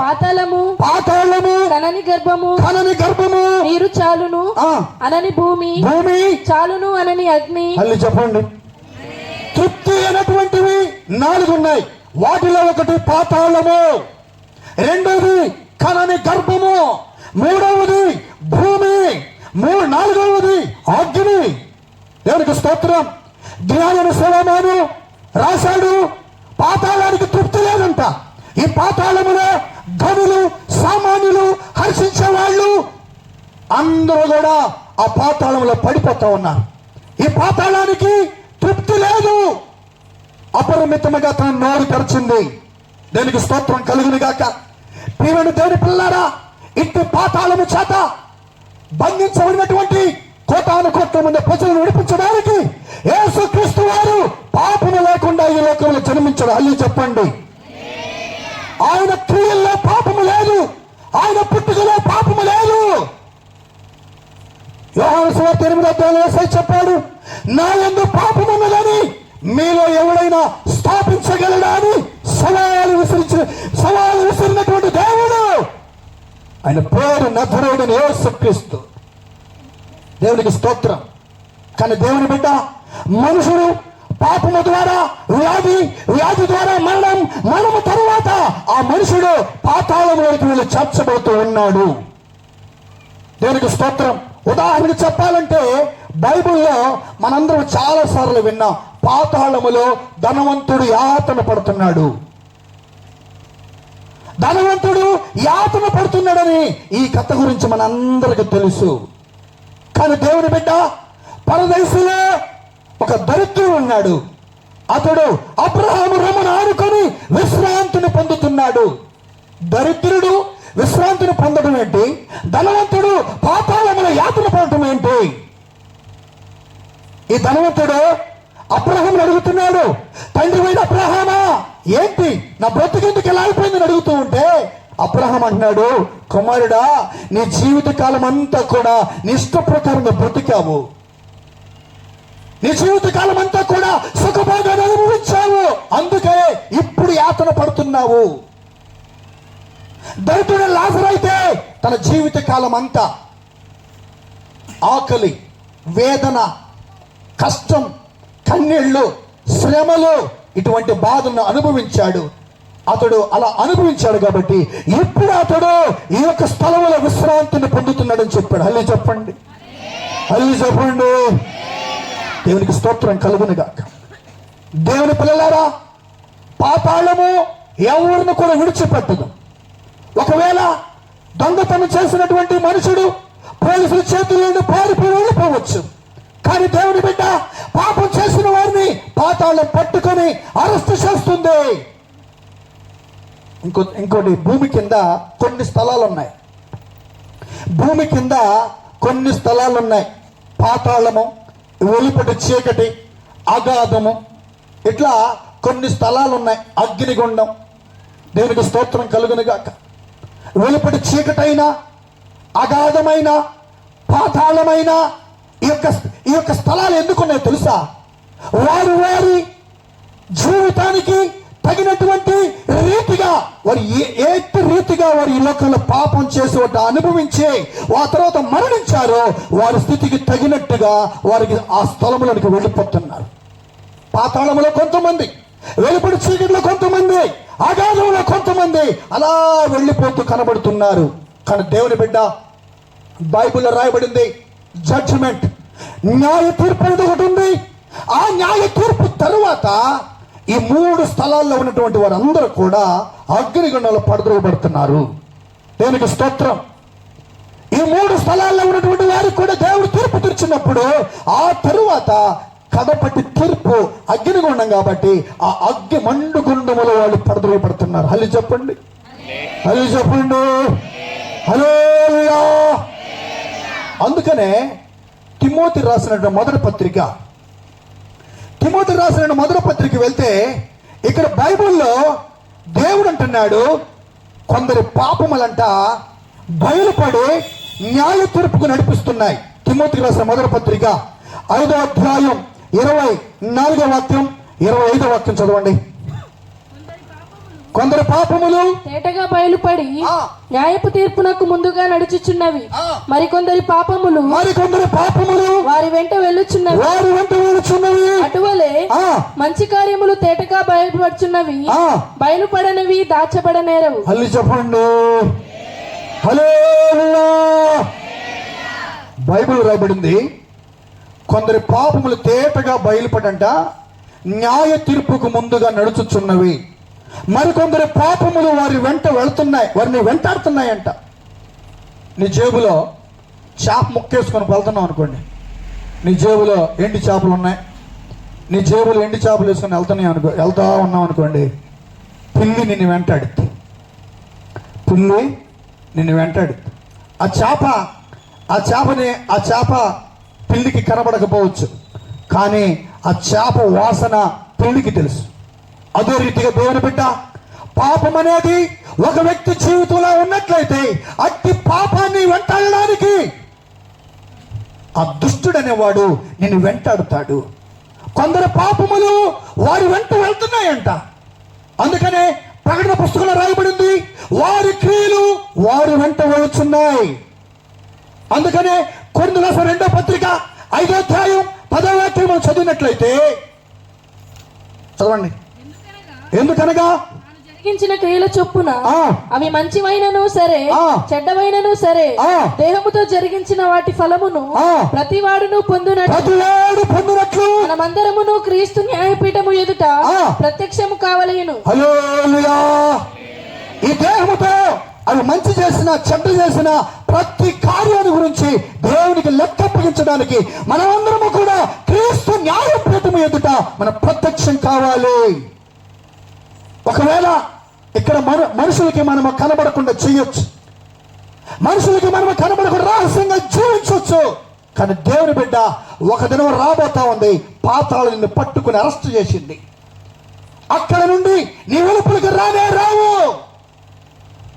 పాతాళము కనని గర్భము నీరు చాలును అనని భూమి చాలును అనని అగ్ని. మళ్ళీ చెప్పండి. తృప్తి అయినటువంటివి 4 ఉన్నాయి. వాటిలో ఒకటి పాతాళము, రెండవది కనని గర్భము, మూడవది భూమి, నాలుగవది అగ్ని. దేవునికి స్తోత్రం. జ్ఞాని సొలొమోను రాశాడు, పాతాళానికి తృప్తి లేదంట. ఈ పాతాళములో ధనులు, సామాన్యులు, హర్షించేవాళ్ళు అందరూ కూడా ఆ పాతాళంలో పడిపోతా ఉన్నారు. ఈ పాతాళానికి తృప్తి లేదు. అపరిమితముగా తన నోరు తెరిచింది. దేనికి స్తోత్రం కలుగును గాక. ప్రియమైన దేవుని పిల్లారా, ఇట్టి పాతాళము చేత బంధించబడినటువంటి కోటాను కోట్ల మంది ప్రజలను విడిపించడానికి యేసుక్రీస్తు వారు పాపము లేకుండా ఈ లోకంలో జన్మించాడు. అల్లి చెప్పండి. ఆయన క్రియల్లో పాపము లేదు, ఆయన పుట్టుకలో పాపము లేదు. యోహాను సువార్త 8వ అధ్యాయంలో యేసయ్య చెప్పాడు, నా యందు పాపము ఉన్నదని మీలో ఎవడైనా స్థాపించగలడా అని సవాలు విసిరినటువంటి దేవుడు. ఆయన పేరు నజరేయుడైన యేసుక్రీస్తు. దేవునికి స్తోత్రం. కానీ దేవుని బిడ్డ, మనుషుడు పాపము ద్వారా వ్యాధి, వ్యాధి ద్వారా మరణం, మరణము తరువాత ఆ మనుషుడు పాతాళంలోకి వెళ్ళి చేర్చబడుతూ ఉన్నాడు. దేవునికి స్తోత్రం. ఉదాహరణకు చెప్పాలంటే బైబిల్లో మనందరం చాలా సార్లు విన్నాం, పాతాళములో ధనవంతుడు యాతన పడుతున్నాడు, ధనవంతుడు యాతన పడుతున్నాడని ఈ కథ గురించి మనందరికీ తెలుసు. కానీ దేవుని బిడ్డ, పరదేశంలో ఒక దరిద్రుడు ఉన్నాడు. అతడు అబ్రహాము రొమ్మును ఆనుకొని విశ్రాంతిని పొందుతున్నాడు. దరిద్రుడు విశ్రాంతిని పొందడం ఏంటి? ధనవంతుడు పాతాళములో యాతన పడటం ఏంటి? ఈ ధనవంతుడు అబ్రహామును అడుగుతున్నాడు, తండ్రి అయిన అబ్రహామా, ఏంటి నా బ్రతుకెందుకు ఎలా అయిపోయిందని అడుగుతూ ఉంటే అబ్రహాం అంటున్నాడు, కుమారుడా, నీ జీవిత కాలం అంతా కూడా నీ ఇష్ట ప్రకారంగా బ్రతికావు, నీ జీవిత కాలం అంతా కూడా సుఖభోగాన్ని అనుభవించావు, అందుకే ఇప్పుడు యాతన పడుతున్నావు. దరిద్రుడు లాజరు అయితే తన జీవిత కాలం అంతా ఆకలి, వేదన, కష్టం, కన్నీళ్లు, శ్రమలు, ఇటువంటి బాధను అనుభవించాడు. అతడు అలా అనుభవించాడు కాబట్టి ఇప్పుడు అతడు ఈ యొక్క స్థలంలో విశ్రాంతిని పొందుతున్నాడని చెప్పాడు. హల్లెలూయా చెప్పండి, హల్లెలూయా చెప్పండి. దేవునికి స్తోత్రం కలుగునుగాక. దేవుని పిల్లలారా, పాతాళము ఎవరిని కూడా విడిచిపెట్టదు. ఒకవేళ దొంగతనం చేసినటువంటి మనుషుడు పోలీసుల చేతుల్లో నుండి పారిపోయి వెళ్ళిపోవచ్చు. కానీ దేవుని బిడ్డ పాపం చేసిన వారిని పాతాళం పట్టుకొని అరెస్ట్ చేస్తుంది. ఇంకోటి, భూమి కింద కొన్ని స్థలాలు ఉన్నాయి. భూమి కింద కొన్ని స్థలాలు ఉన్నాయి. పాతాళము, వెలుపటి చీకటి, అగాధము, ఇట్లా కొన్ని స్థలాలు ఉన్నాయి. అగ్నిగుండం, దేవునికి స్తోత్రం కలుగునుగాక. వెలుపటి చీకటైన, అగాధమైన, పాతాళమైన ఈ యొక్క స్థలాలు ఎందుకున్నాయో తెలుసా? వారి వారి జీవితానికి తగినటువంటి రీతిగా వారు ఏ రీతిగా వారు ఈ లోకంలో పాపం చేసి వాటి అనుభవించి ఆ తర్వాత మరణించారో వారి స్థితికి తగినట్టుగా వారికి ఆ స్థలంలోనికి వెళ్ళిపోతున్నారు. పాతాళంలో కొంతమంది, వెలుపడి చీకటిలో కొంతమంది, అగాధంలో కొంతమంది అలా వెళ్ళిపోతూ కనబడుతున్నారు. కానీ దేవుని బిడ్డ, బైబిల్లో రాయబడింది జడ్జిమెంట్, న్యాయ తీర్పు అనేది ఒకటి ఉంది. ఆ న్యాయ తీర్పు తరువాత ఈ 3 స్థలాల్లో ఉన్నటువంటి వారందరూ కూడా అగ్నిగుండంలో పడుతున్నారు. దేవునికి స్తోత్రం. ఈ 3 స్థలాల్లో ఉన్నటువంటి వారికి కూడా దేవుడు తీర్పు తీర్చినప్పుడు ఆ తరువాత కడపటి తీర్పు అగ్నిగుండం కాబట్టి ఆ అగ్ని మండుగుండములో వాళ్ళు పడుతున్నారు. హల్లెలూయా చెప్పండి, హల్లెలూయా చెప్పండి, హల్లెలూయా. అందుకనే తిమోతి రాసిన మొదటి పత్రిక వెళ్తే ఇక్కడ బైబిల్లో దేవుడు అంటున్నాడు, కొందరి పాపములంట బయలుపడి న్యాయ తీర్పుకు నడిపిస్తున్నాయి. తిమోతికి రాసిన మొదటి పత్రిక 5వ అధ్యాయం 24వ వాక్యం 25వ వాక్యం చదవండి. కొందరు పాపములు తేటగా బయలుపడి న్యాయపు తీర్పునకు ముందుగా నడుచుచున్నవి, మరికొందరి పాపములు వారి వెంట వెళ్ళుచున్నవి. అటువలే మంచి కార్యములు తేటగా బయలుపడుచున్నవి, బయలుపడనివి దాచబడనేరవు. హల్లెలూయా చెప్పండి, హల్లెలూయా. బైబిల్ రాయబడింది, కొందరి పాపములు తేటగా బయలుపడంట న్యాయ తీర్పుకు ముందుగా నడుచుచున్నవి, మరికొందరి పాపములు వారి వెంట వెళుతున్నాయి, వారిని వెంటాడుతున్నాయంట. నీ జేబులో చేప ముక్కేసుకొని వెళ్తున్నావు అనుకోండి, నీ జేబులో ఎండి చేపలు ఉన్నాయి, నీ జేబులో ఎండి చేపలు వేసుకొని వెళ్తా ఉన్నావు అనుకోండి, పిల్లి నిన్ను వెంటాడుద్ది. ఆ చేప పిల్లికి కనబడకపోవచ్చు, కానీ ఆ చేప వాసన పిల్లికి తెలుసు. అదే రీతిగా దేవుని బిడ్డ, పాపం అనేది ఒక వ్యక్తి జీవితంలో ఉన్నట్లయితే అట్టి పాపాన్ని వెంటాడడానికి ఆ దుష్టుడనేవాడు నిన్ను వెంటాడుతాడు. కొందరు పాపములు వారి వెంట వెళ్తున్నాయంట. అందుకనే ప్రకటన పుస్తకంలో రాయబడింది, వారి క్రియలు వారి వెంట వెళుతున్నాయి. అందుకనే కొరింథీయులకు రాసిన 2వ పత్రిక 5వ అధ్యాయం 10వ వాక్యం చదివినట్లయితే చదవండి. ఎందుకనగా జరిగించిన క్రియల చొప్పున అవి మంచివైనను సరే చెడ్డవైనను సరే దేహముతో జరిగించిన వాటి ఫలమును ప్రతివాడును పొందునట్లు మనమందరమును క్రీస్తు న్యాయపీఠము ఎదుట ప్రత్యక్షము కావలేను. హల్లెలూయా. ఈ దేహముతో అవి మంచి చేసిన చెడ్డ చేసిన ప్రతి కార్యాన్ని గురించి దేవునికి లెక్క అప్పగించడానికి మనమందరము కూడా క్రీస్తు న్యాయపీఠము ఎదుట మన ప్రత్యక్షం కావాలి. ఒకవేళ ఇక్కడ మనుషులకి మనము కనబడకుండా చేయొచ్చు, మనుషులకి మనము కనబడకుండా రహస్యంగా జీవించవచ్చు. కానీ దేవుని బిడ్డ ఒక దినం రాబోతా ఉంది, పాతాళం నిన్ను పట్టుకుని అరెస్ట్ చేసింది. అక్కడ నుండి నీ వెలుపలికి రావు.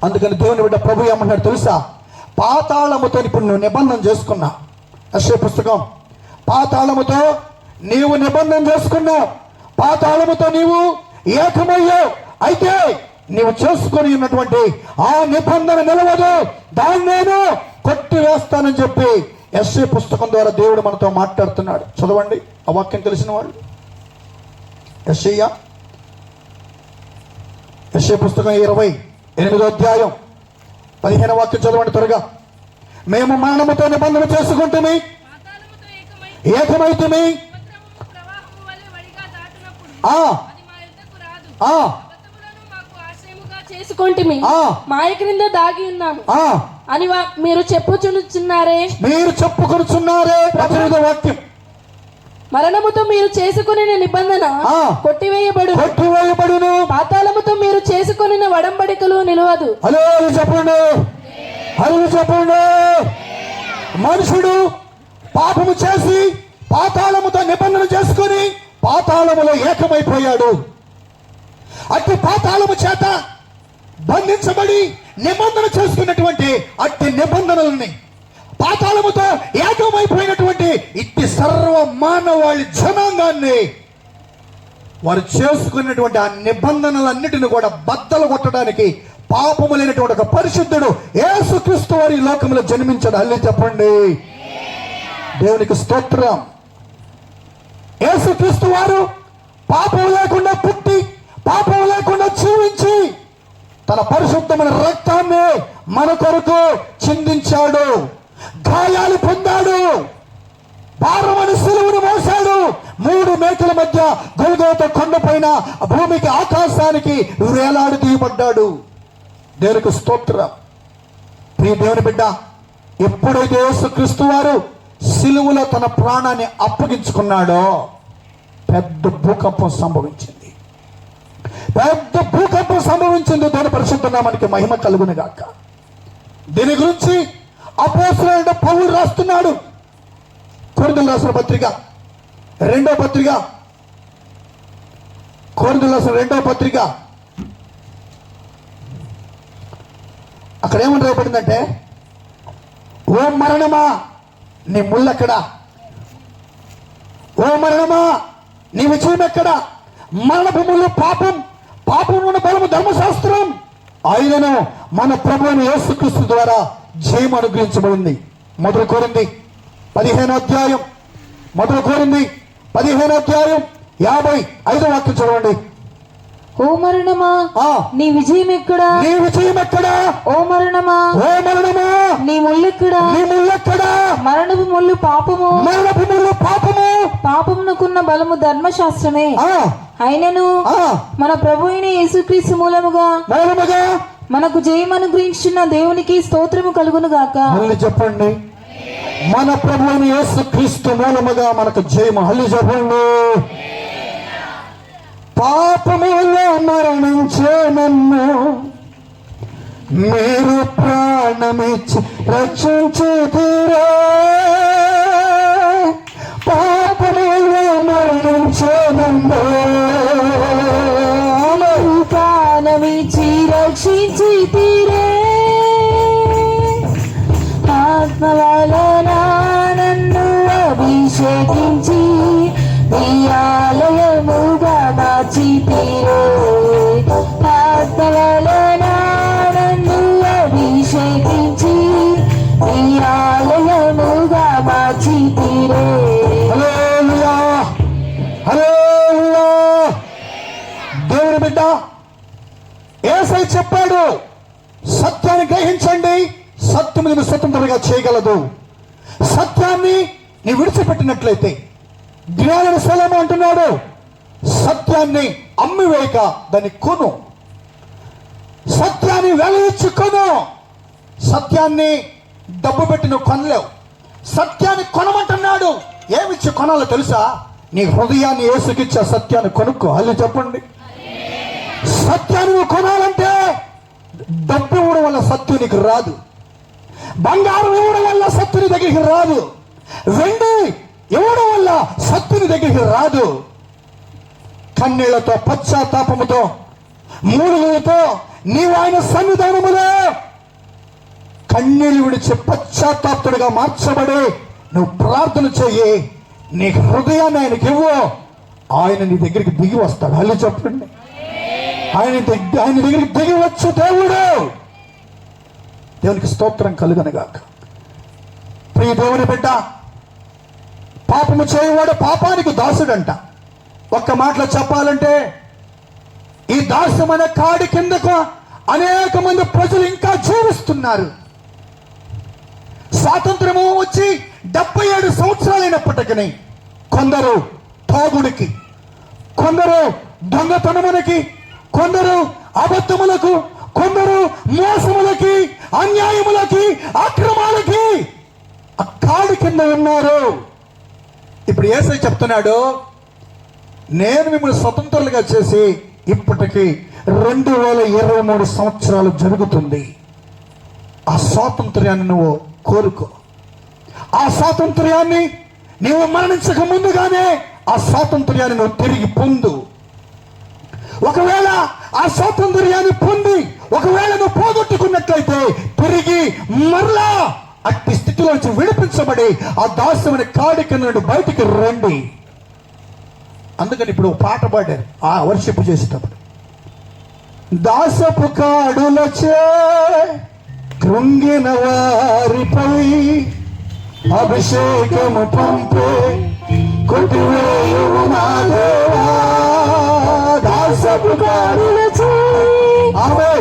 అందుకని దేవుని బిడ్డ ప్రభు ఏమన్నాడు తెలుసా? పాతాళముతో ఇప్పుడు నువ్వు నిబంధన చేసుకున్నా. యెషయా పుస్తకం. పాతాళముతో నీవు నిబంధన చేసుకున్నావు, పాతాళముతో నీవు ఏకమయ్యావు. అయితే నీవు చేసుకొని ఉన్నటువంటి ఆ నిబంధన నిలవదు, దాన్ని నేను కొట్టివేస్తానని చెప్పి యెషయా పుస్తకం ద్వారా దేవుడు మనతో మాట్లాడుతున్నాడు. చదవండి ఆ వాక్యం తెలిసిన వాళ్ళు. యెషయా పుస్తకం 28వ అధ్యాయం 15వ వాక్యం చదవండి త్వరగా. మేము మరణముతో నిబంధన చేసుకుంటుమి, ఏకమైతుమి. చేసుకుంటుమి, మాయ క్రింద దాగి ఉన్నాము అని మీరు చెప్పుచున్నారే. వాక్యం. మరణముతో మీరు చేసుకుని నిబంధన కొట్టివేయబడును, పాతాళముతో మీరు చేసుకుని వడంబడికలు నిలవదు. చెప్పండి. మనుషుడు పాపము చేసి పాతాళముతో నిబంధన చేసుకుని పాతాళములో ఏకమైపోయాడు. అట్టి పాతాళము చేత బంధించబడి నిబంధన చేసుకున్నటువంటి అట్టి నిబంధనలని పాతాళముతో ఏకమైపోయినటువంటి ఇట్టి సర్వ మానవాళి జనాంగాన్ని వారు చేసుకున్నటువంటి ఆ నిబంధనలన్నిటిని కూడా బద్దలు కొట్టడానికి పాపము లేనటువంటి ఒక పరిశుద్ధుడు యేసుక్రీస్తు వారి లోకంలో జన్మించాడు. అల్లి చెప్పండి. దేవునికి స్తోత్రం. యేసుక్రీస్తు వారు పాపం లేకుండా పుట్టి పాపం లేకుండా జీవించి తన పరిశుద్ధమైన రక్తాన్ని మన కొరకు చిందించాడు, గాయాలు పొందాడు, భారమని సిలువను మోసాడు, 3 మేకల మధ్య గొల్గొతా కొండపైన భూమికి ఆకాశానికి వేలాడి తీయబడ్డాడు. దేవునికి స్తోత్రం. ప్రియ దేవుని బిడ్డ, ఎప్పుడైతే యేసుక్రీస్తు వారు సిలువలో తన ప్రాణాన్ని అప్పగించుకున్నాడో పెద్ద భూకంపం సంభవించింది. దాని పరిశుద్ధ నామానికి మహిమ కలుగును గాక. దీని గురించి అపోస్తలుడైన పౌలు రాస్తున్నాడు. కొరింథీయులకు రాసిన పత్రిక 2వ పత్రిక, కొరింథీయులకు రాసిన 2వ పత్రిక. అక్కడ ఏమని రాయబడిందంటే, ఓ మరణమా నీ ముళ్ళెక్కడా, ఓ మరణమా నీ విజయం ఎక్కడా? మరణపు ముళ్ళు పాపం, పాపమున బలము ధర్మశాస్త్రం, ఆయనను మన ప్రభువైన యేసుక్రీస్తు ద్వారా జయం అనుగ్రహించబడింది. 1 కొరింథీ 15వ అధ్యాయం, 1 కొరింథీ 15వ అధ్యాయం 55వ వాక్యం చదవండి. ఓ మరణమా నీ విజయం ఎక్కడా? నీ విజయం ఎక్కడా? ఓ మరణమా నీ ముళ్ళెక్కడా? నీ ముళ్ళెక్కడా? మరణపు ముళ్ళు పాపము, మరణపు ముళ్ళు పాపము, పాపమునకున్న బలము ధర్మశాస్త్రమే. అయినను మన ప్రభు అయిన యేసుక్రీస్తు మూలముగా మనకు జయం అనుగ్రహించిన దేవునికి స్తోత్రము కలుగును గాక. మళ్ళీ చెప్పండి. మన ప్రభు అయిన యేసుక్రీస్తు మూలముగా మనకు జయము. హల్లి చెప్పండి. పాపములో మరణించే నన్ను మీరు ప్రాణమిచ్చి రక్షించుదురా, పాపములో మరణించే నన్ను ప్రాణమిచ్చి రక్షించితిరే, ఆత్మ వలన నన్ను అభిషేకించి నీ ఆలయముగా మార్చితిరే, ఆత్మ వలన నన్ను అభిషేకించి నీ ఆలయముగా మార్చితిరే. హల్లెలూయా, హల్లెలూయా. సత్యాన్ని గ్రహించండి, సత్యం నిన్ను స్వతంత్రంగా చేయగలదు. సత్యాన్ని నీ విడిచిపెట్టినట్లయితే, జ్ఞానుడు సొలొమోను అంటున్నాడు, సత్యాన్ని అమ్మివేయక దాన్ని కొను, సత్యాన్ని వెల ఇచ్చి కొను. సత్యాన్ని డబ్బు పెట్టి నువ్వు కొనలేవు. సత్యాన్ని కొనమంటున్నాడు. ఏమిచ్చి కొనాలో తెలుసా? నీ హృదయాన్ని యేసుకిచ్చే సత్యాన్ని కొనుక్కో. అది చెప్పండి. సత్యాన్ని నువ్వు కొనాలంటే డబ్బు ఇవ్వడం వల్ల సత్యం నీకు రాదు, బంగారం ఇవ్వడం వల్ల సత్యుని దగ్గరికి రాదు, వెండి ఇవ్వడం వల్ల సత్యుని దగ్గరికి రాదు. కన్నీళ్లతో, పశ్చాత్తాపముతో, మూడులతో నీవు ఆయన సన్నిధానములో కన్నీళ్లు విడిచి పశ్చాత్తాపుడుగా మార్చబడి నువ్వు ప్రార్థన చెయ్యి. నీ హృదయాన్ని ఆయనకి ఇవ్వు, ఆయన నీ దగ్గరికి దిగి వస్తాడు. అల్లు చెప్పండి. ఆయన దగ్గరికి దిగి వచ్చు దేవుడు. దేవునికి స్తోత్రం కలుగనగాక. ప్రియ దేవుని బిడ్డ, పాపము చేయవాడు పాపానికి దాసుడంట. ఒక్క మాటలో చెప్పాలంటే, ఈ దాస్యం అనే కాడి కిందకు అనేక మంది ప్రజలు ఇంకా జీవిస్తున్నారు. స్వాతంత్రము వచ్చి 77 సంవత్సరాలైనప్పటికీ కొందరు తాగుడికి, కొందరు దొంగతనమునికి, కొందరు అబద్ధములకు, కొందరు మోసములకి, అన్యాయములకి, అక్రమాలకి ఆ కాడి కింద ఉన్నారు. ఇప్పుడు యేసయ్య చెప్తున్నాడు, నేను మిమ్మల్ని స్వతంత్రులుగా చేసి ఇప్పటికి 2023 సంవత్సరాలు జరుగుతుంది. ఆ స్వాతంత్ర్యాన్ని నువ్వు కోరుకో. ఆ స్వాతంత్ర్యాన్ని నీవు మరణించక ముందుగానే ఆ స్వాతంత్ర్యాన్ని నువ్వు తిరిగి పొందు. ఒకవేళ ఆ స్వాతంత్ర్యాన్ని పొంది ఒకవేళ నువ్వు పోగొట్టుకున్నట్లయితే తిరిగి మరలా అట్టి స్థితిలో నుంచి విడిపించబడి ఆ దాస్యమైన కాడి కింద నుండి బయటికి రండి. అందుకని ఇప్పుడు పాట పాడారు ఆ వర్షిప్ చేసేటప్పుడు, దాసపు కాడులచే కృంగిన వారిపై అభిషేకము పంపే కొట్టివేయుము నా దేవా. దాసపు కాడులచే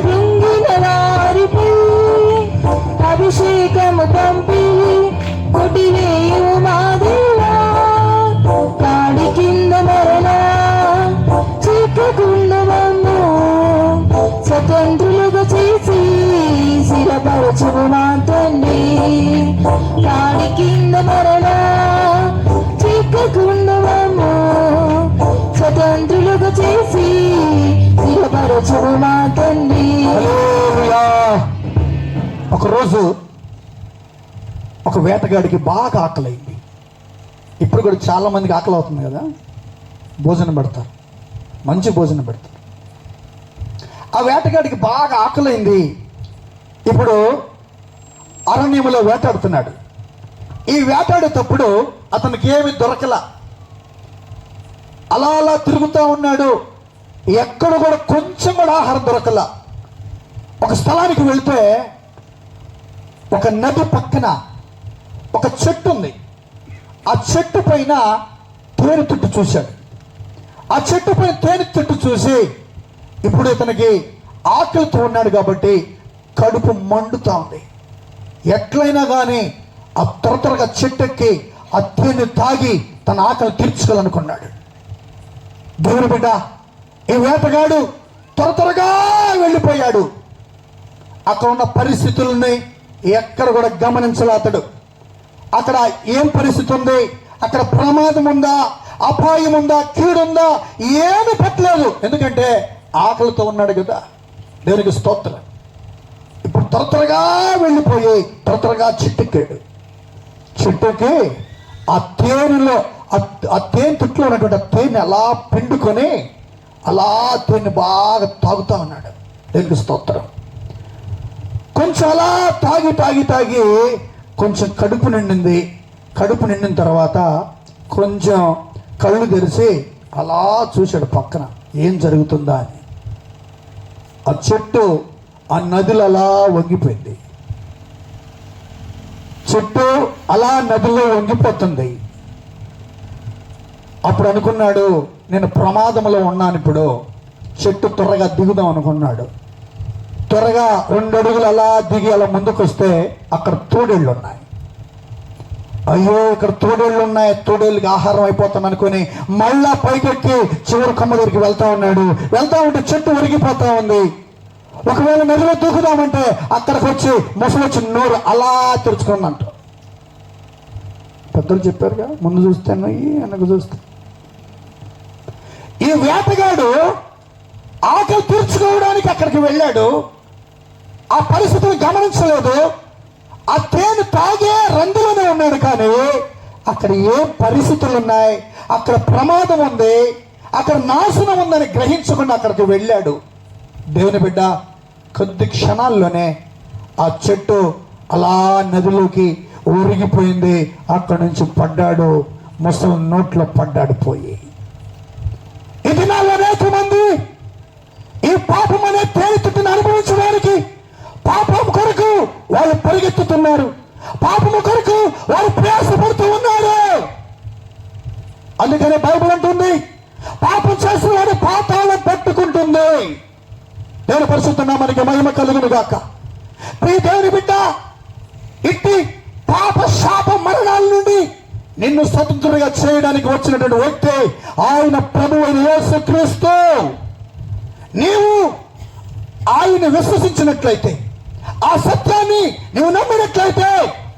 కృంగిన వారిపై అభిషేకము పంపి కొట్టివేయుము మా దేవా. కాడి కింద మరలా చిక్కుకున్నవమ్ము స్వతంత్రులుగా చేసి స్థిరపరచుము మా తండ్రి. కాడి కింద మరలా చిక్కుకున్నవమ్ము స్వతంత్రులుగా చేసి స్థిరపరచుము మా తండ్రి. ఒకరోజు ఒక వేటగాడికి బాగా ఆకలైంది. ఇప్పుడు కూడా చాలా మందికి ఆకలి అవుతుంది కదా, భోజనం పెడతారు, మంచి భోజనం పెడతారు. ఆ వేటగాడికి బాగా ఆకలైంది. ఇప్పుడు అరణ్యంలో వేటాడుతున్నాడు. ఈ వేటాడేటప్పుడు అతనికి ఏమి దొరకలా, అలా అలా తిరుగుతూ ఉన్నాడు. ఎక్కడ కూడా కొంచెం కూడా ఆహారం దొరకలా. ఒక స్థలానికి వెళ్తే ఒక నది పక్కన ఒక చెట్టు ఉంది. ఆ చెట్టు పైన తేనె తిట్టు చూశాడు. ఆ చెట్టు పైన తేనె తిట్టు చూసి ఇప్పుడు ఇతనికి ఆకలితో ఉన్నాడు కాబట్టి కడుపు మండుతా ఉంది. ఎట్లయినా కానీ ఆ త్వరగా చెట్టెక్కి ఆ తేనె తాగి తన ఆకలి తీర్చుకోవాలనుకున్నాడు. దేవుని బిడ్డ, ఈ వేటగాడు త్వరగా వెళ్ళిపోయాడు. అక్కడ ఉన్న పరిస్థితులని ఎక్కడ కూడా గమనించలే అతడు. అక్కడ ఏం పరిస్థితి ఉంది, అక్కడ ప్రమాదం ఉందా, అపాయం ఉందా, కీడుందా, ఏమి పట్టలేదు. ఎందుకంటే ఆకలితో ఉన్నాడు కదా. దేవునికి స్తోత్రం. ఇప్పుడు త్వరగా వెళ్ళిపోయి త్వరగా చెట్టుకెక్కాడు. చెట్టుకి ఆ తేనెలో ఆ తేనె తుట్లో ఉన్నటువంటి ఆ తేనె అలా పిండుకొని అలా తేనె బాగా తాగుతా ఉన్నాడు. దేవునికి స్తోత్రం. కొంచెం అలా తాగి కొంచెం కడుపు నిండింది. కడుపు నిండిన తర్వాత కొంచెం కళ్ళు తెరిచి అలా చూశాడు పక్కన ఏం జరుగుతుందా అని. ఆ చెట్టు ఆ నదిలో అలా వంగిపోయింది. చెట్టు అలా నదిలో వంగిపోతుంది. అప్పుడు అనుకున్నాడు, నేను ప్రమాదంలో ఉన్నాను, ఇప్పుడు చెట్టు త్వరగా దిగుదాం అనుకున్నాడు. త్వరగా 2 అడుగులు అలా దిగి అలా ముందుకు వస్తే అక్కడ తోడేళ్ళు ఉన్నాయి. అయ్యో ఇక్కడ తోడేళ్ళు ఉన్నాయి, తోడేళ్ళకి ఆహారం అయిపోతాం అనుకుని మళ్ళా పైకెక్కి చివరి కొమ్మ దగ్గరికి వెళ్తా ఉన్నాడు. వెళ్తా ఉంటే చెట్టు ఒరిగిపోతా ఉంది. ఒకవేళ నదిలో దూకుదామంటే అక్కడికి వచ్చి ముసలొచ్చి నోరు అలా తెరుచుకుందంట. పెద్దలు చెప్పారుగా, ముందు చూస్తాను వెనక చూస్తే. ఈ వేటగాడు ఆకలి తీర్చుకోవడానికి అక్కడికి వెళ్ళాడు. ఆ పరిస్థితిని గమనించలేదు. ఆ తేనె తాగే రంగులోనే ఉన్నాడు. కానీ అక్కడ ఏ పరిస్థితులు ఉన్నాయి, అక్కడ ప్రమాదం ఉంది, అక్కడ నాశనం ఉందని గ్రహించకుండా అక్కడికి వెళ్ళాడు. దేవుని బిడ్డ కొద్ది క్షణాల్లోనే ఆ చెట్టు అలా నదిలోకి ఊరిగిపోయింది. అక్కడి నుంచి పడ్డాడు, ముసలి నోట్లో పడ్డాడు పోయి. ఇది నా అనేక మంది ఈ పాపం అనే తేలితిని అనుభవించడానికి పాపం కొరకు వాళ్ళు పరిగెత్తుతున్నారు. పాపము కొరకు వాళ్ళు ప్రయాసపడుతూ ఉన్నారు. అందుకనే బైబిల్ అంటుంది, పాపం చేసిన వాడు పాతాళం పట్టుకుంటుంది. దేవుని పరిశుద్ధ నామానికి మహిమ కలుగును గాక. ప్రియ దేవుని బిడ్డ, ఇట్టి పాప శాప మరణాల నుండి నిన్ను స్వతంత్రంగా చేయడానికి వచ్చినటువంటి వ్యక్తి ఆయన ప్రభువు అయిన యేసుక్రీస్తు. నీవు ఆయన విశ్వసించినట్లయితే, ఆ సత్యాన్ని నీవు నమ్మినట్లయితే,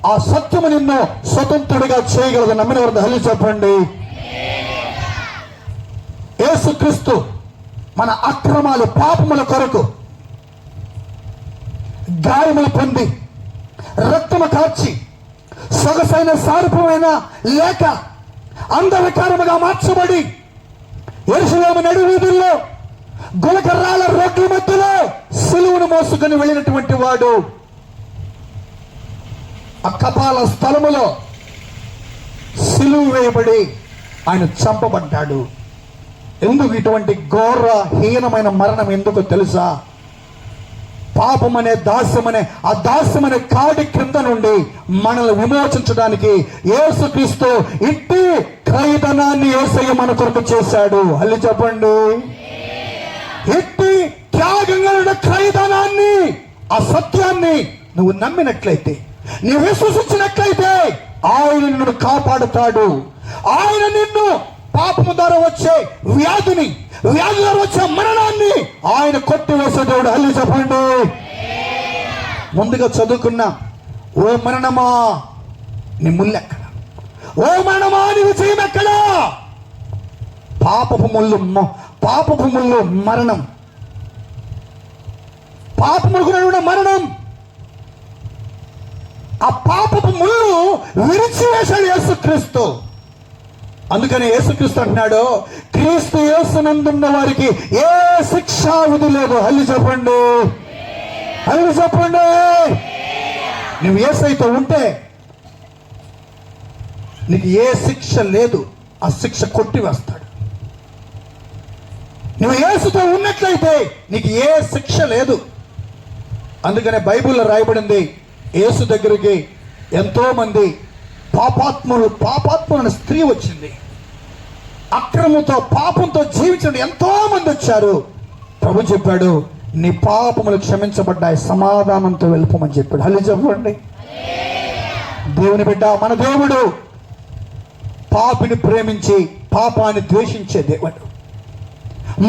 ఆ సత్యము నిన్ను స్వతంత్రుడిగా చేయగలదు. నమ్మిన వారు హల్లి చెప్పండి. యేసుక్రీస్తు మన అక్రమాలు పాపముల కొరకు గాయములు పొంది రక్తము కార్చి సొగసైన సారూప్యమైన లేక అంధవికారముగా మార్చబడి యెరూషలేము నడి వీధుల్లో గులకర్రాల రోడ్ల మధ్యలో సిలువను మోసుకొని వెళ్ళినటువంటి వాడు ఆ కపాల స్థలములో సిలువ వేయబడి ఆయన చంపబడ్డాడు. ఎందుకు ఇటువంటి ఘోర హీనమైన మరణం ఎందుకు తెలుసా? పాపం అనే దాస్యమనే ఆ దాస్యమనే కాడి క్రింద నుండి మనల్ని విమోచించడానికి యేసుక్రీస్తు ఇట్టి క్రయధనాన్ని యేసయ్య మన కొరకు చేశాడు. హల్లి చెప్పండి. ఇట్టి త్యాగంగా క్రయధనాన్ని, ఆ సత్యాన్ని నువ్వు నమ్మినట్లయితే, నువ్వు విశ్వసించినట్లయితే ఆయన నిన్ను కాపాడుతాడు. ఆయన నిన్ను పాపము ద్వారా వచ్చే వ్యాధి ద్వారా వచ్చే మరణాన్ని ఆయన కొట్టివేసే దేవుడు. హల్లి చెప్పండి. ముందుగా చదువుకున్న, ఓ మరణమా నీ ముల్లెక్కడ, ఓ మరణమా నీ విజయం ఎక్కడా? పాపపు ముళ్ళు మరణం, పాపములు మరణం. ఆ పాపపు ముళ్ళు విరిచివేశాడు యేసుక్రీస్తు. అందుకని యేసుక్రీస్తు అంటున్నాడు, క్రీస్తు యేసునందున్న వారికి ఏ శిక్షా విధి లేదు. హల్లి చెప్పండి. హల్లి చెప్పండి. నువ్వు యేసయ్యతో ఉంటే నీకు ఏ శిక్ష లేదు, ఆ శిక్ష కొట్టివేస్తాడు. నువ్వు యేసుతో ఉన్నట్లయితే నీకు ఏ శిక్ష లేదు. అందుకనే బైబిల్లో రాయబడింది, యేసు దగ్గరికి ఎంతో మంది పాపాత్ములు స్త్రీ వచ్చింది. అక్రమంతో పాపంతో జీవించండి ఎంతో మంది వచ్చారు. ప్రభు చెప్పాడు, నీ పాపములు క్షమించబడ్డాయి, సమాధానంతో వెళ్ళిపోమని చెప్పాడు. హల్లి చెప్పండి. దేవుని బిడ్డ, మన దేవుడు పాపిని ప్రేమించి పాపాన్ని ద్వేషించే దేవుడు.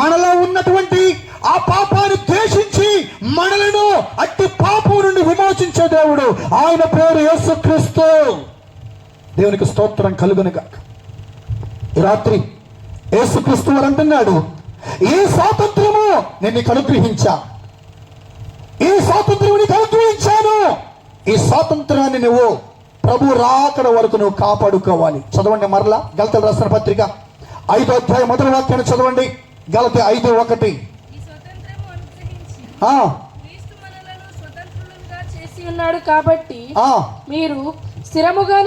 మనలో ఉన్నటువంటి ఆ పాపాన్ని ద్వేషించి మనలను అట్టి పాపం నుండి విమోచించే దేవుడు. ఆయన పేరు యేసుక్రీస్తు. దేవునికి స్తోత్రం కలుగునుగాక. ఈ రాత్రి యేసుక్రీస్తు వారు అంటున్నాడు, ఈ స్వాతంత్రము నేను నీకు అనుగ్రహించా, ఈ స్వాతంత్రము నీకు అనుగ్రహించాను. ఈ స్వాతంత్రాన్ని నువ్వు ప్రభు రాకడ వరకు నువ్వు కాపాడుకోవాలి. చదవండి మరలా గలతీయులకు రాసిన పత్రిక 5వ అధ్యాయం మొదటి వాక్యాన్ని చదవండి. గలతీ 5:1. ఉన్నాడు కాబట్టి మీరు స్థిరముగా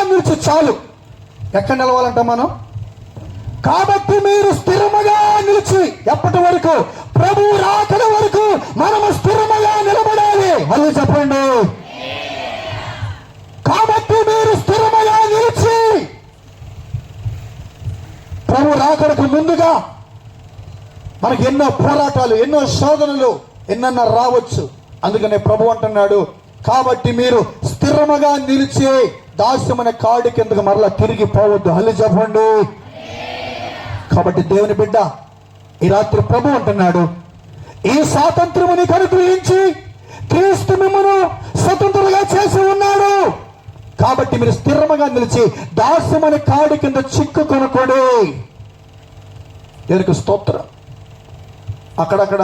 నిలిచి చాలు. ఎక్కడ నిలవాలంట మనం? కాబట్టి మీరు స్థిరముగా నిలిచి, ఎప్పటి వరకు? ప్రభు రాకడ వరకు మనము స్థిరముగా నిలబడాలి. మళ్ళీ చెప్పండి. కాబట్టి మీరు స్థిరముగా నిలిచి, ప్రభు రాకడకు ముందుగా మనకి ఎన్నో పోరాటాలు, ఎన్నో శోధనలు ఎన్నన్నా రావచ్చు. అందుకనే ప్రభు అంటున్నాడు, కాబట్టి మీరు స్థిరముగా నిలిచి దాస్యమైన కాడి కిందకు మరలా తిరిగి పోవద్దు. హల్లి చెప్పండి. కాబట్టి దేవుని బిడ్డ, ఈ రాత్రి ప్రభు అంటున్నాడు, ఈ స్వాతంత్రము నీకు అనుగ్రహించి క్రీస్తు మిమ్మును స్వతంత్రులుగా చేసి ఉన్నాడు. కాబట్టి మీరు స్థిరముగా నిలిచి దాస్యమైన కాడి కింద చిక్కుకొనుకోండి. దేవునికి స్తోత్రం. అక్కడక్కడ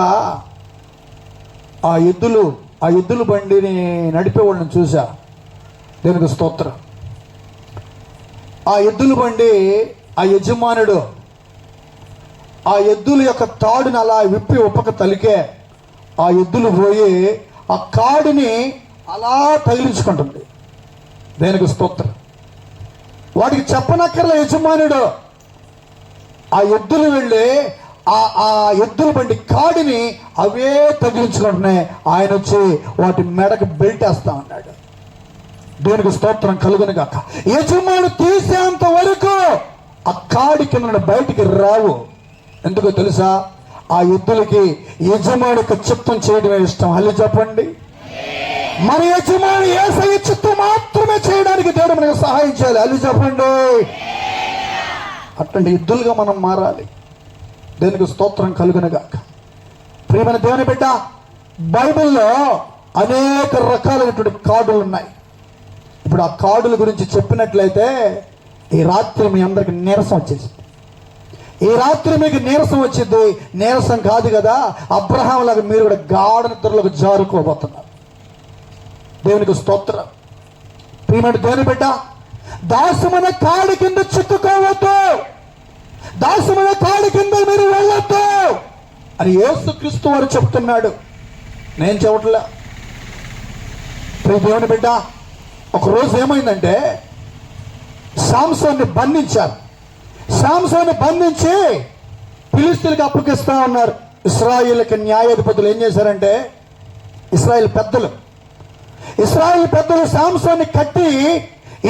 ఆ ఎద్దులు బండిని నడిపే వాళ్ళని చూసా. దేవునికి స్తోత్రం. ఆ ఎద్దుల బండి ఆ యజమానుడు ఆ ఎద్దుల యొక్క తాడుని అలా విప్పి ఒప్పక తలికే ఆ ఎద్దులు పోయి ఆ కాడిని అలా తగిలించుకుంటుంది. దేనికి స్తోత్రం. వాడికి చెప్పనక్కర్ల యజమానుడు. ఆ ఎద్దులు వెళ్ళి ఆ ఎద్దుల బండి కాడిని అవే తగిలించుకుంటున్నాయి. ఆయన వచ్చి వాటి మెడకు బెల్ట్ వేస్తా ఉన్నాడు. దేవునికి స్తోత్రం కలుగును గాక. యజమాను తీసేంత వరకు ఆ కాడి కింద బయటికి రావు. ఎందుకో తెలుసా? ఆ ఎద్దులకి యజమానికి చిత్తం చేయడమే ఇష్టం. హల్లి చెప్పండి. మన యజమాని యేసయ్య చిత్తం మాత్రమే చేయడానికి దేవుడు మనకు సహాయం చేయాలి. హల్లి చెప్పండి. అట్లాంటి ఎద్దులుగా మనం మారాలి. దేవునికి స్తోత్రం కలుగును గాక. ప్రియమైన దేవుని బిడ్డ, బైబిల్లో అనేక రకాలైనటువంటి కార్డులు ఉన్నాయి. ఇప్పుడు ఆ కార్డుల గురించి చెప్పినట్లయితే ఈ రాత్రి మీ అందరికి నీరసం వచ్చేసింది. ఈ రాత్రి మీకు నీరసం వచ్చింది. నీరసం కాదు కదా, అబ్రహాం లాగా మీరు కూడా గాఢ నిద్రలకు జారుకోబోతున్నారు. దేవునికి స్తోత్రం. ప్రియమైన దేవుని బిడ్డ, దాసమైన కాడి కింద చిక్కుకోవద్దు, దాసమైన కాడి కింద మీరు వెళ్ళొద్దు అని యేసుక్రీస్తు వారు చెప్తున్నాడు. నేను చెప్పట్లే. ప్రియ దేవుని బిడ్డ, ఒకరోజు ఏమైందంటే సాంసోన్ని బంధించారు. సాంసోన్ని బంధించి ఫిలిష్తీయులకు అప్పగిస్తా ఉన్నారు. ఇశ్రాయేలుకి న్యాయాధిపతులు ఏం చేశారంటే, ఇశ్రాయేల్ పెద్దలు సాంసోన్ని కట్టి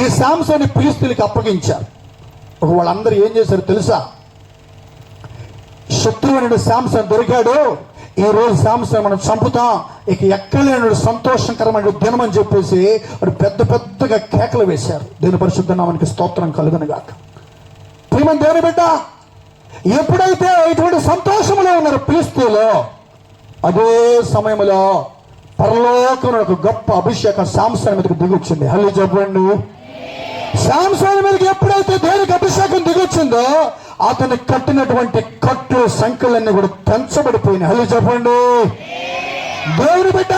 ఈ సాంసోన్ని ఫిలిష్తీయులకు అప్పగించారు. వాళ్ళందరూ ఏం చేశారు తెలుసా? శత్రువునుడు సాంసన్ దొరికాడు, ఈ రోజు సాంసన్ మనం చంపుతాం, ఇక ఎక్కలేనుడు సంతోషకరమైన దినం అని చెప్పేసి పెద్దగా కేకలు వేశారు. దేవుని పరిశుద్ధ నామానికి స్తోత్రం కలుగును గాక. ప్రియమైన దేవుని బిడ్డ, ఎప్పుడైతే ఇటువంటి సంతోషంలో ఉన్నారు ఫిలిష్తీయులు, అదే సమయంలో పరలోకంలో ఒక గొప్ప అభిషేకం సాంసన్ మీదకి దిగొచ్చింది. హల్లి చెప్పండి. సాంసన్ మీదకి ఎప్పుడైతే దేవునికి అభిషేకం దిగొచ్చిందో అతను కట్టినటువంటి కట్లు సంఖ్యలన్నీ కూడా తెంచబడిపోయినాయి. హల్లి చెప్పండి. దేవుని బిడ్డ,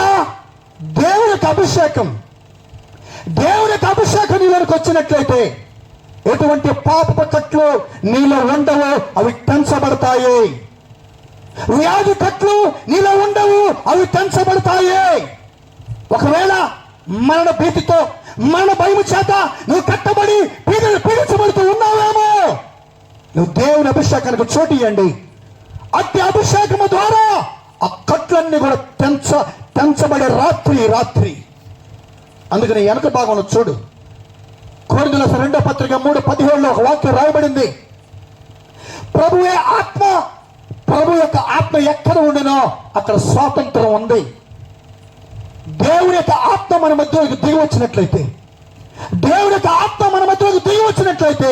దేవునికి అభిషేకం నీలోకి వచ్చినట్లయితే ఎటువంటి పాప కట్లు నీలో ఉండవు, అవి తెంచబడతాయి. వ్యాధి కట్లు నీలో ఉండవు, అవి తెంచబడతాయి. ఒకవేళ మరణ భీతితో, మరణ భయము చేత నువ్వు కట్టబడి పీడించబడుతూ ఉన్నావేమో, నువ్వు దేవుని అభిషేకానికి చోటు ఇవ్వండి. అట్టి అభిషేకము ద్వారా ఆ కట్లన్నీ కూడా తెంచబడే రాత్రి. అందుకని వెనక భాగంలో చూడు, కొరింథీయుల 2వ పత్రిక 3:17 ఒక వాక్యం రాయబడింది. ప్రభు యొక్క ఆత్మ ఎక్కడ ఉండినో అక్కడ స్వాతంత్రం ఉంది. దేవుని యొక్క ఆత్మ మన మధ్యలోకి దిగి వచ్చినట్లయితే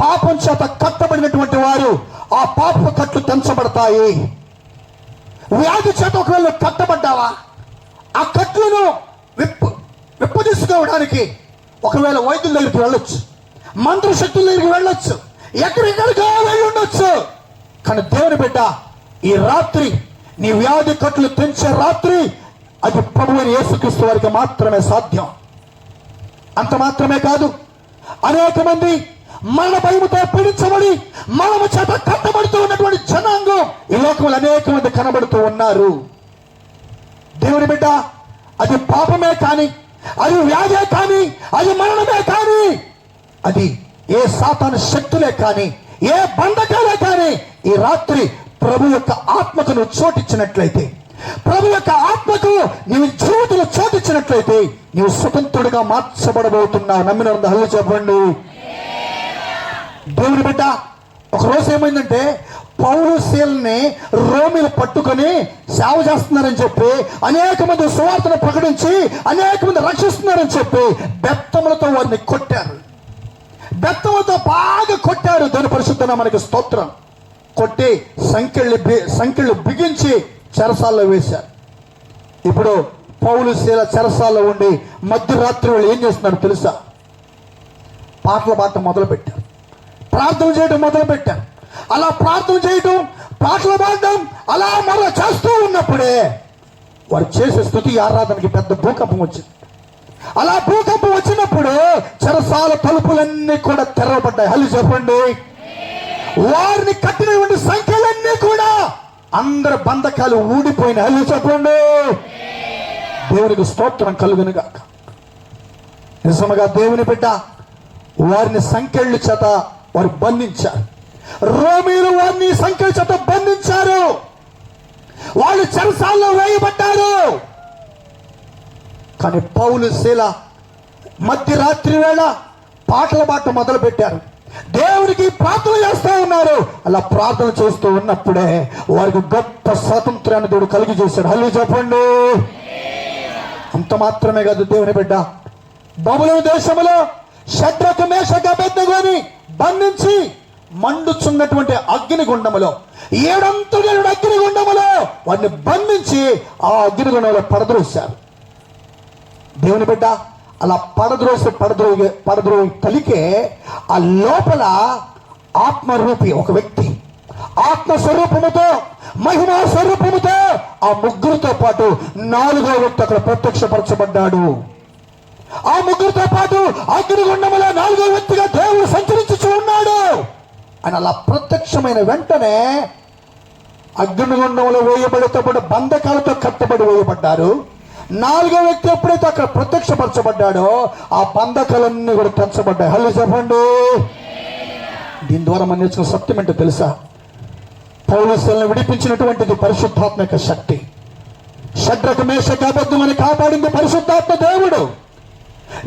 పాపం చేత కట్టబడినటువంటి వారు ఆ పాప కట్లు తెంచబడతాయి. వ్యాధి చేత ఒకవేళ కట్టబడ్డావా, ఆ కట్లను విప్పదీసుకోవడానికి ఒకవేళ వైద్యుల దగ్గరికి వెళ్ళొచ్చు, మంత్రశక్తుల దగ్గరికి వెళ్ళొచ్చు, ఎక్కడికో వెళ్ళి ఉండొచ్చు. కానీ దేవుని బిడ్డ, ఈ రాత్రి నీ వ్యాధి కట్లు తెంచే రాత్రి అది ప్రభువైన యేసుక్రీస్తు వారికి మాత్రమే సాధ్యం. అంత మాత్రమే కాదు, అనేక మంది మరణ భయముతో పీడించబడి మరణము చేత కట్టబడుతూ ఉన్నటువంటి జనాంగం ఈ లోకంలో అనేక మంది కనబడుతూ ఉన్నారు. దేవుని బిడ్డ, అది పాపమే కానీ, అది వ్యాధే కానీ, అది మరణమే కానీ, అది ఏ సాతాను శక్తులే కానీ, ఏ బంధకాలే కానీ, ఈ రాత్రి ప్రభు యొక్క ఆత్మకు నువ్వు చోటిచ్చినట్లయితే, ప్రభు యొక్క ఆత్మకు నీవు జీవితంలో చోటిచ్చినట్లయితే నీవు స్వతంత్రుడిగా మార్చబడబోతున్నావు. నమ్మిన హల్లు చెప్పండి. దేవుని బిడ్డ, ఒకరోజు ఏమైందంటే పౌలు శీలని రోమిలు పట్టుకొని సేవ చేస్తున్నారని చెప్పి, అనేక మంది సువార్తను ప్రకటించి అనేక మంది రక్షిస్తున్నారని చెప్పి బెత్తములతో వారిని కొట్టారు. బెత్తములతో బాగా కొట్టారు. దాని పరిశుద్ధన మనకి స్తోత్రం. కొట్టి సంఖ్యలు బిగించి చెరసాల్లో వేశారు. ఇప్పుడు పౌలు శీల చెరసాల్లో ఉండి మధ్యరాత్రి వాళ్ళు ఏం చేస్తున్నారు తెలుసా? పాటలు పాడటం మొదలుపెట్టారు, ప్రార్థన చేయడం మొదలుపెట్టారు. అలా ప్రార్థన చేయడం, పాటలు పాడడం అలా మరో చేస్తూ ఉన్నప్పుడే వారు చేసే స్తుతి ఆరాధనకి పెద్ద భూకంపం వచ్చింది. అలా భూకంపం వచ్చినప్పుడు చెరసాల తలుపులన్నీ కూడా తెరవబడ్డాయి. హల్లి చెప్పండి. వారిని కట్టినటువంటి సంఖ్యలన్నీ కూడా అందరి బంధకాలు ఊడిపోయినాయి. హల్లి చెప్పండి. దేవునికి స్తోత్రం కలుగునుగాక. నిజముగా దేవుని బిడ్డ, వారిని సంఖ్యల చేత వారు బంధించారు. రోమీలు వారిని సంఖ్యల చేత బంధించారు. వాళ్ళు చెరసాల్లో వేయబడ్డారు. కానీ పౌలు శీల మధ్యరాత్రి వేళ పాటలు పాడటం మొదలు పెట్టారు. దేవునికి ప్రార్థన చేస్తూ ఉన్నారు. అలా ప్రార్థన చేస్తూ ఉన్నప్పుడే వారికి గొప్ప స్వాతంత్రాన్ని దేవుడు కలిగి చేశాడు. హల్లి చెప్పండి. అంత మాత్రమే కాదు దేవుని బిడ్డ, బబులోను దేశంలో షడ్రకు మేషకు అబేద్నెగోని బంధించి మండుచున్నటువంటి అగ్నిగుండములో, 7 అగ్నిగుండములో వారిని బంధించి ఆ అగ్నిగుండంలో పడద్రోశారు. దేవుని బిడ్డ, అలా పడద్రోయి కలికే ఆ లోపల ఆత్మరూపి ఒక వ్యక్తి ఆత్మస్వరూపముతో, మహిమా స్వరూపముతో ఆ ముగ్గురితో పాటు 4వ వ్యక్తి అక్కడ ప్రత్యక్షపరచబడ్డాడు. ఆ ముగ్గురితో పాటు అగ్నిగుండములో 4వ వ్యక్తిగా దేవుడు సంచరించుచూ ఉన్నాడు. ఆయన అలా ప్రత్యక్షమైన వెంటనే అగ్నిగుండంలో వేయబడితే బంధకాలతో కట్టబడి వేయబడ్డారు. 4వ వ్యక్తి ఎప్పుడైతే అక్కడ ప్రత్యక్షపరచబడ్డాడో ఆ బంధకాలన్నీ కూడా తెంచబడ్డాయి. హల్లి చెప్పండి. దీని ద్వారా మనం నేర్చుకున్న సత్యం ఏంటో తెలుసా? పౌలు శీలను విడిపించినటువంటిది పరిశుద్ధాత్మ యొక్క శక్తి. షడ్రకు మేషకు అబేద్నెగోని కాపాడింది పరిశుద్ధాత్మ దేవుడు.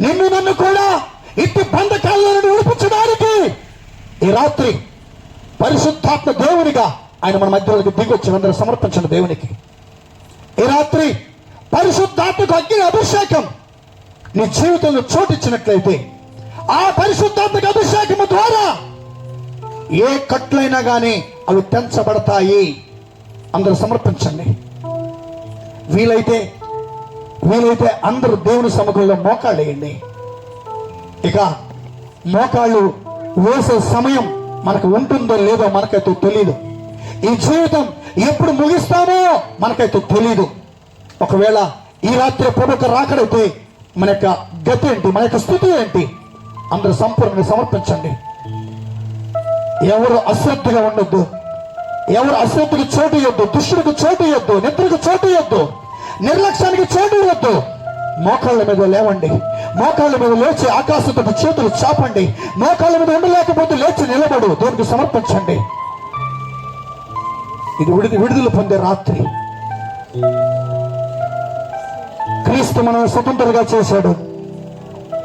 నిన్ను నన్ను కూడా ఇట్టి బంధకాల నుండి విడిపించడానికి ఈ రాత్రి పరిశుద్ధాత్మ దేవునిగా ఆయన మన మధ్యలోకి దిగొచ్చి అందరూ సమర్పించండి దేవునికి. ఈ రాత్రి పరిశుద్ధాత్మకు అగ్ని అభిషేకం నీ జీవితంలో చోటిచ్చినట్లయితే ఆ పరిశుద్ధాత్మక అభిషేకము ద్వారా ఏ కట్లైనా కానీ అవి తెంచబడతాయి. అందరూ సమర్పించండి. వీలైతే అందరూ దేవుని సముఖంలో మోకాళ్ళు వేయండి. ఇక మోకాళ్ళు వేసే సమయం మనకు ఉంటుందో లేదో మనకైతే తెలియదు. ఈ జీవితం ఎప్పుడు ముగిస్తామో మనకైతే తెలియదు. ఒకవేళ ఈ రాత్రి ప్రభుత్వ రాకడైతే మన యొక్క గతి ఏంటి, మన యొక్క స్థితి ఏంటి? అందరూ సంపూర్ణంగా సమర్పించండి. ఎవరు అశ్రద్ధగా ఉండొద్దు, ఎవరు అశ్రద్ధకు చోటు ఇవ్వద్దు, దుష్టుడికి చోటు ఇవ్వద్దు, నిద్రకు చోటు ఇవ్వద్దు, నిర్లక్ష్యానికి చోటు ఇవ్వద్దు. మోకాళ్ళ మీద లేవండి. మోకాళ్ళ మీద లేచి ఆకాశంతో చేతులు చాపండి. మోకాళ్ళ మీద ఉండలేకపోతే లేచి నిలబడు. దేవునికి సమర్పించండి. ఇది విడుదల పొందే రాత్రి. క్రీస్తు మనల్ని స్వతంత్రంగా చేశాడు.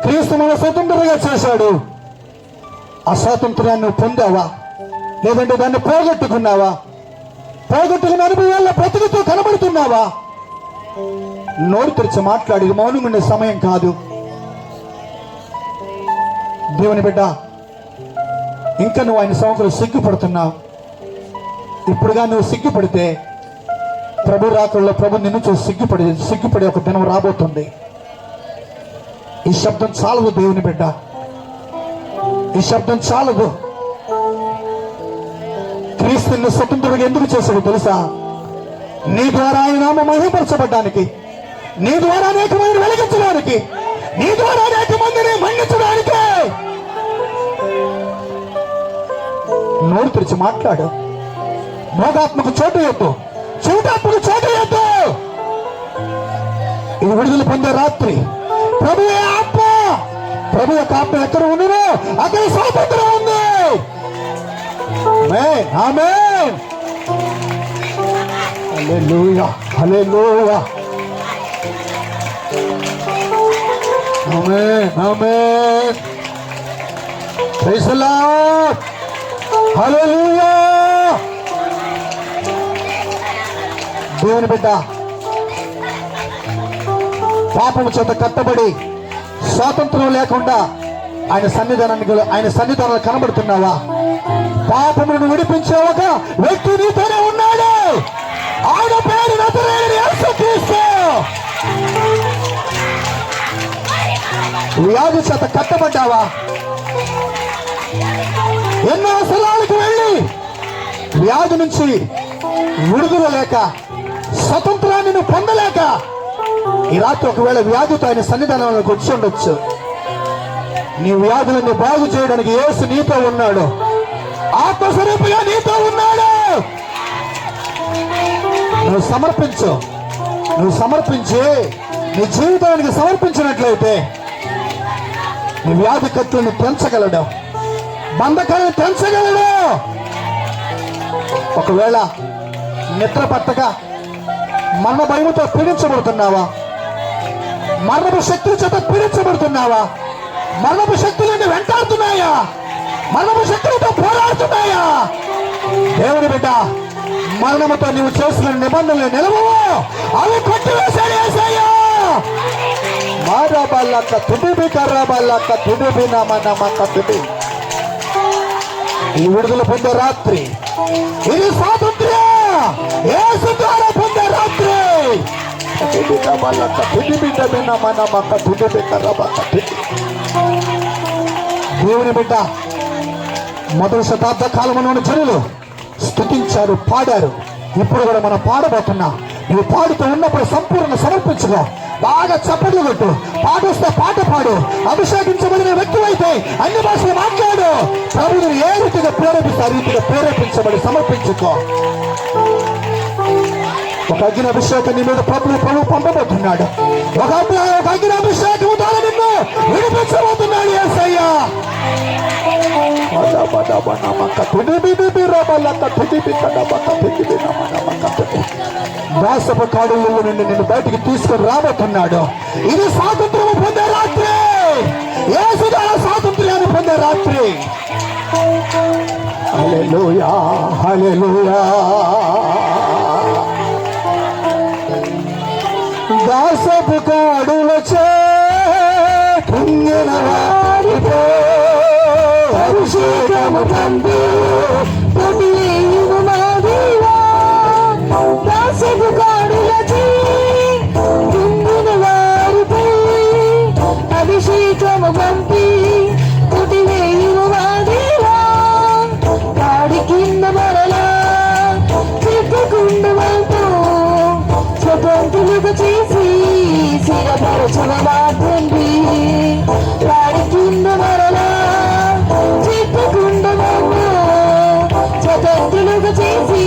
క్రీస్తు మనల్ని స్వతంత్రంగా చేశాడు. ఆ స్వాతంత్రాన్ని పొందావా? లేదంటే దాన్ని పోగొట్టుకున్నావా? పోగొట్టుకున్న అనుభవాల్లో బ్రతుకుతూ కనబడుతున్నావా? నోరు తెరిచి మాట్లాడి మౌనంగా ఉండే సమయం కాదు. దేవుని బిడ్డ, ఇంకా నువ్వు ఆయన సముఖంలో సిగ్గుపడుతున్నావు. ఇప్పుడుగా నువ్వు సిగ్గుపడితే ప్రభు రాకడలో ప్రభు నిన్ను చూసి సిగ్గుపడే ఒక దినం రాబోతుంది. ఈ శబ్దం చాలదు దేవుని బిడ్డ, ఈ శబ్దం చాలదు. క్రీస్తుని స్వతంత్రుడిగా ఎందుకు చేశాడు తెలుసా? నీ ద్వారా ఆయన నామం మహిమపరచబడ్డానికి, నీ ద్వారా అనేక మందిని వెలిగించడానికి, నీ ద్వారా అనేక మందిని మన్నించడానికి. నోరు తెరిచి మాట్లాడు. మోగాత్మకు చోటు ఇవ్వద్దు, చెవిటాత్మకు చోటు ఇవ్వద్దు. ఇది విడుదల పొందే రాత్రి. ప్రభు ఆత్మ, ప్రభు యొక్క ఆత్మ ఎక్కడ ఉందో అక్కడ స్వాతంత్రం ఉంది. Amen. Hallelujah, hallelujah. Amen, amen. Praise the lord. Hallelujah. దేవుని బిడ్డ పాపము చేత కట్టబడి స్వాతంత్రం లేకుండా ఆయన సన్నిధానంలో కనబడుతున్నావా? పాపమును విడిపించే ఒక వ్యక్తి నీతోనే ఉన్నాడు. ఆయన పేరు నజరేయుడు యేసుక్రీస్తు. వ్యాధి చేత కట్టబడ్డావా? ఎన్నో స్థలాలకు వెళ్ళి వ్యాధి నుంచి విడుదల లేక స్వతంత్రాన్ని నువ్వు పొందలేక ఈ రాత్రి ఒకవేళ వ్యాధితో ఆయన సన్నిధానంలోకి వచ్చి ఉండొచ్చు. నీ వ్యాధులను బాగు చేయడానికి యేసు నీతో ఉన్నాడు. ఆత్మస్వరూపిగా నీతో ఉన్నాడు. నువ్వు సమర్పించి నీ జీవితానికి సమర్పించినట్లయితే నీ వ్యాధి కత్తులను తెంచగలడు, బంధకాలను తెంచగలడు. ఒకవేళ నిద్ర పట్టక మరణ భయముతో పీడించబడుతున్నావా? మరణపు శక్తుల చేత పీడించబడుతున్నావా? మరణపు శక్తులను వెంటాడుతున్నాయా? మరణపు శక్తులతో పోరాడుతున్నాయా? దేవుని బిడ్డ, మరణముతో నీవు చేసిన నిబంధనలు నిలవవు, అవి కొట్టివేశాడు యేసయ్య. మారబల్లక తుడిబి కర్రబల్లక తుడిబి నమనమక తుడి. ఈ విడుదల పొందే రాత్రి, ఇది స్వాతంత్ర్యం యేసు ద్వారా పొందే రాత్రి. దేవుని బిడ్డ, మొదటి శతాబ్ద కాలంలోని జనులు స్తుతించారు, పాడారు. ఇప్పుడు కూడా మనం పాడబోతున్నాం. నువ్వు పాడుతూ ఉన్నప్పుడు సంపూర్ణ సమర్పించుకో. బాగా చప్పట్లు కొట్టు. పాట వస్తే పాట పాడు. అభిషేకించబడిన వ్యక్తి అయితే అన్ని భాషలు మాట్లాడు. ప్రభువుని ఏ రీతిగా ప్రేరేపిస్తే ఆ రీతిగా ప్రేరేపించబడి సమర్పించుకో. ఒక అగ్ని అభిషేకం నీ మీద ప్రభు పంపబోతున్నాడు. ఒక అగ్ని అభిషేకం ద్వారా నిన్ను విడిపించబోతున్నాడు యేసయ్య. దాసపు కాడుల్లో నుండి నిన్ను బయటికి తీసుకొని రాబోతున్నాడు. ఇది స్వాతంత్ర్యం పొందే రాత్రి, యేసు ద్వారా స్వాతంత్ర్యాన్ని పొందే రాత్రి. హల్లెలూయా, హల్లెలూయా. దాసపు కాడులచే కుంగిన వారితో అభిషేకము పొంది దాసపు కాడులచే కుంగిన వారిపై అభిషేకము పంపి కొట్టివేయుము మా దేవా. కాడి కింద మరలా చిక్కుకుండవతో స్వతంత్రులుగా చేసి స్థిరపరచున మా తండ్రి. కాడి కింద మరలా చిక్కుకుండవతో స్వతంత్రులుగా చేసి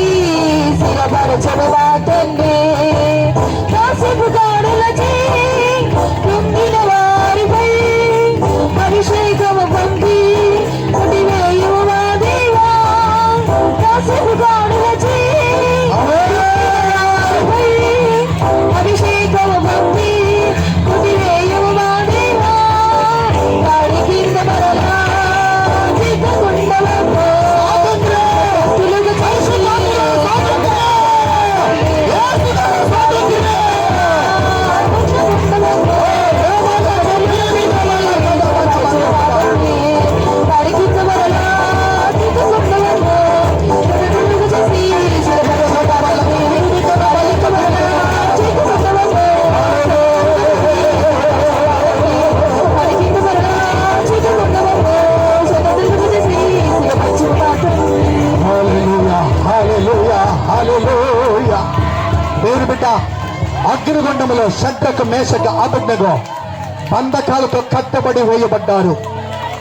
స్థిరపరచున మా తండ్రి. దాసపు కాడులచే కుంగిన వారిపై అభిషేకము పంపి కొట్టివేయుము మా దేవా. దాసపు కాడులచే అభిషేకము పంపి కొట్టివేయుము మా దేవా. కాడి కింద మరలా చిక్కుకుండవతో స్వతంత్రులుగా చేసి దేవుని బిడ్డ, అగ్నిగుండములో షడ్రకు మేషకు అబెద్నెగో బంధకాలతో కట్టబడి వేయబడ్డారు.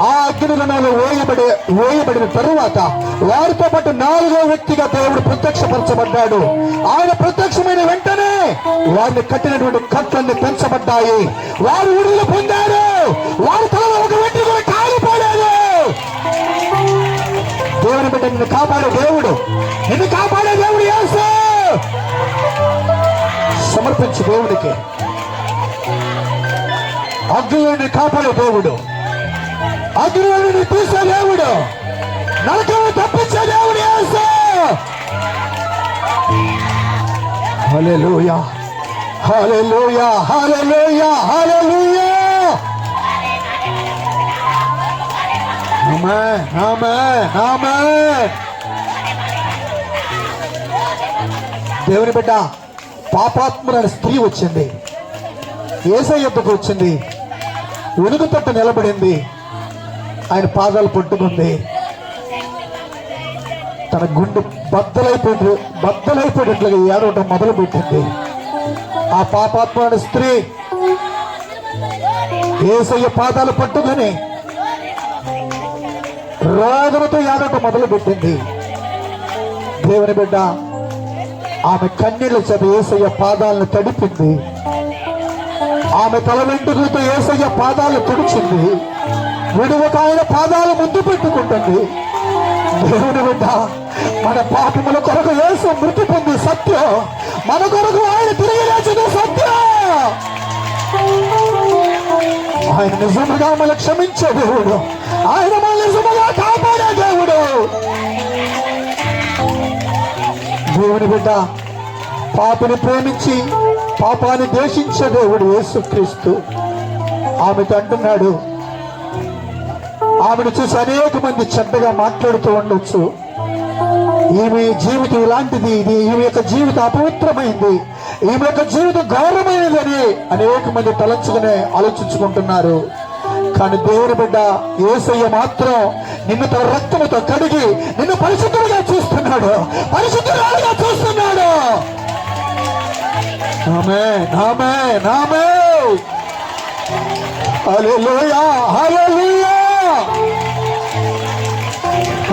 ఆ అగ్నిగుండంలో వేయబడిన తరువాత వారితో పాటు 4వ వ్యక్తిగా దేవుడు ప్రత్యక్షపరచబడ్డాడు. ఆయన ప్రత్యక్షమైన వెంటనే వారిని కట్టినటువంటి కట్లన్నీ పెంచబడ్డాయి. వారు విడుదల పొందారు. వారి తలలో ఒక వ్యక్తి కూడా కాలిపోలేదు. దేవుని బిడ్డ, నిన్ను కాపాడే దేవుడు, నిన్ను కాపాడే దేవుడు యేసు. సమర్పించు దేవుడికి. అగ్నిని కాపాడే దేవుడు, అగ్నిని తీసే దేవుడు, నరకము తప్పించే దేవుడు యేసు. హల్లెలూయా హల్లెలూయా హల్లెలూయా హల్లెలూయా. ఆమేన్ ఆమేన్ ఆమేన్. దేవుని బిడ్డ, పాపాత్ములైన స్త్రీ వచ్చింది, యేసయ్య యొద్దకు వచ్చింది, వెనుక తట్టు నిలబడింది, ఆయన పాదాలు పట్టుకుంది. తన గుండె బద్దలైపోయినట్లుగా ఏడవటం మొదలు పెట్టింది. ఆ పాపాత్మైన స్త్రీ యేసయ్య పాదాలు పట్టుకొని రోదనతో ఏడవటం మొదలు పెట్టింది. దేవుని బిడ్డ, ఆమె కన్నీళ్ల చేత యేసయ్య పాదాలను తడిపింది. ఆమె తల వెంట్రుకలతో యేసయ్య పాదాలు తుడిచింది. విడువక ఆయన పాదాలు ముందు పెట్టుకుంటుంది. దేవుని బిడ్డ, మన పాపముల కొరకు యేసు మృతి పొంది సత్యం, మన కొరకు ఆయన తిరిగి లేచిన సత్యం. ఆయన నిజముగా మనల్ని క్షమించే దేవుడు, ఆయన మనల్ని నిజముగా కాపాడే దేవుడు. దేవుని బిడ్డ, పాపని ప్రేమించి పాపాన్ని ద్వేషించే దేవుడు యేసుక్రీస్తు. ఆమెతో అంటున్నాడు, ఆమెను చూసి అనేక మంది చెడ్డగా మాట్లాడుతూ ఉండొచ్చు. ఈమె జీవితం ఇలాంటిది, ఈమె యొక్క జీవితం అపవిత్రమైంది, ఈమె యొక్క జీవితం గౌరవమైనది అని అనేక మంది తలంచుకునే ఆలోచించుకుంటున్నారు. కానీ దేవుని బిడ్డ యేసయ్య మాత్రం నిన్ను తన రక్తముతో కడిగి నిన్ను పరిశుద్ధులుగా చూస్తున్నాడు, పరిశుద్ధురాలుగా చూస్తున్నాడు. ఆమేన్ ఆమేన్ ఆమేన్. Hallelujah hallelujah.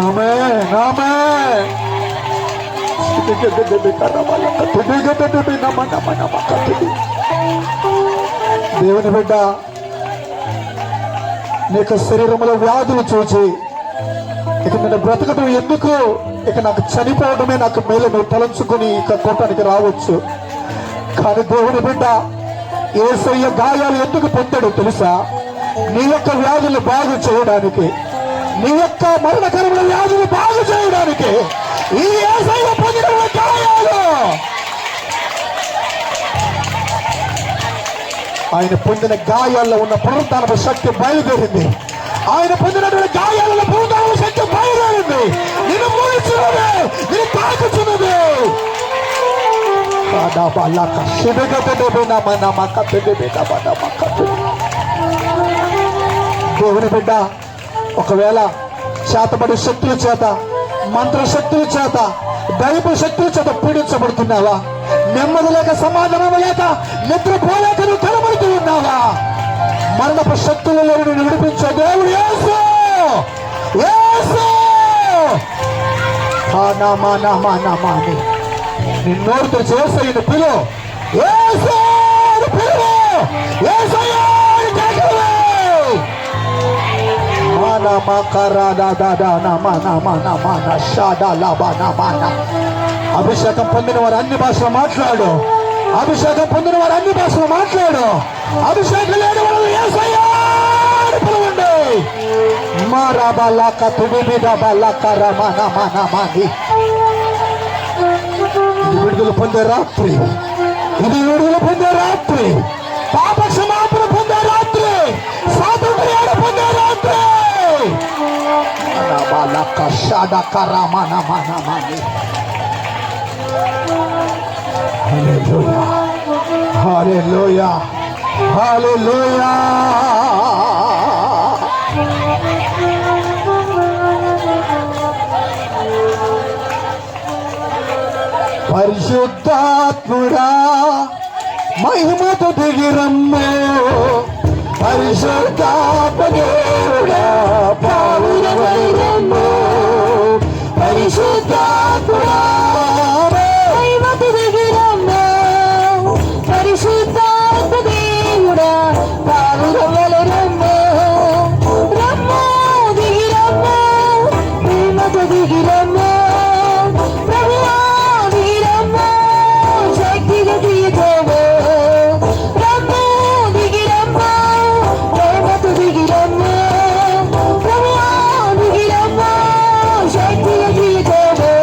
ఆమేన్ ఆమేన్. దేవుని బిడ్డ, నీకు శరీరంలో వ్యాధులు చూచి ఇక నేను బ్రతకడం ఎందుకు, ఇక నాకు చనిపోవడమే నాకు మేలు నువ్వు తలంచుకొని ఇక కోటానికి రావచ్చు. కానీ దేవుని బిడ్డ, యేసయ్య గాయాలు ఎందుకు పొందాడో తెలుసా? నీ యొక్క వ్యాధులు బాగు చేయడానికి, నీ యొక్క మరణకరమైన వ్యాధులు బాగు చేయడానికి ఈ యేసయ్య పొందిన గాయాలు. ఆయన పొందిన గాయాల్లో ఉన్న పునరుద్ధానపు శక్తి బయలుదేరింది. ఆయన పొందినటువంటి గాయాలలో పునరుద్ధానపు శక్తి బయలుదేరింది. నిన్ను మూడించున్నది, నిన్ను తాకుచున్నది. దేవుని బిడ్డ, ఒకవేళ చేతబడి శక్తుల చేత, మంత్ర శక్తుల చేత, దైవ శక్తుల చేత పీడించబడుతున్నావా? నెమ్మది లేక, సమాధానం లేక, నిద్రపోలేక నువ్వు కనబడుతూ ఉన్నావా? మరణపు శక్తులలో నిన్ను విడిపించే దేవుడు యేసు. యేసు నిన్నోరు తెరిచి యేసయ్యను పిలు, యేసు అని పిలు, యేసయ్య అని కేకలు. అభిషేకం పొందిన వారు అన్ని భాషలు మాట్లాడు, అభిషేకం పొందిన వారు అన్ని భాషలు మాట్లాడు. అభిషేకం లేని వాళ్ళు యేసయ్య అని పిలవండి. ఇది విడుదల పొందే రాత్రి, ఇది విడుదల పొందే రాత్రి, పాప క్షమాపణ పొందే రాత్రి, స్వాతంత్ర్యాన్ని పొందే రాత్రి. హల్లెలూయా హల్లెలూయా హల్లెలూయా. పరిశుద్ధాత్ముడా మహిమతో దిగిరమ్ము, పరిశుద్ధాత్మదేవుడా పావురమయ్యమ్ము, పరిశుద్ధాత్ముడా మహిమతో దిగిరమ్ము, పరిశుద్ధాత్మదేవుడా పావురమయ్యమ్ము. రమ్ము దిగిరమ్ము, మహిమతో దిగిరమ్ము, ప్రభువా దిగిరమ్ము, శక్తిగా దిగిరమ్ము. రమ్ము దిగిరమ్ము, మహిమతో దిగిరమ్ము, ప్రభువా దిగిరమ్ము, శక్తిగా దిగిరమ్ము.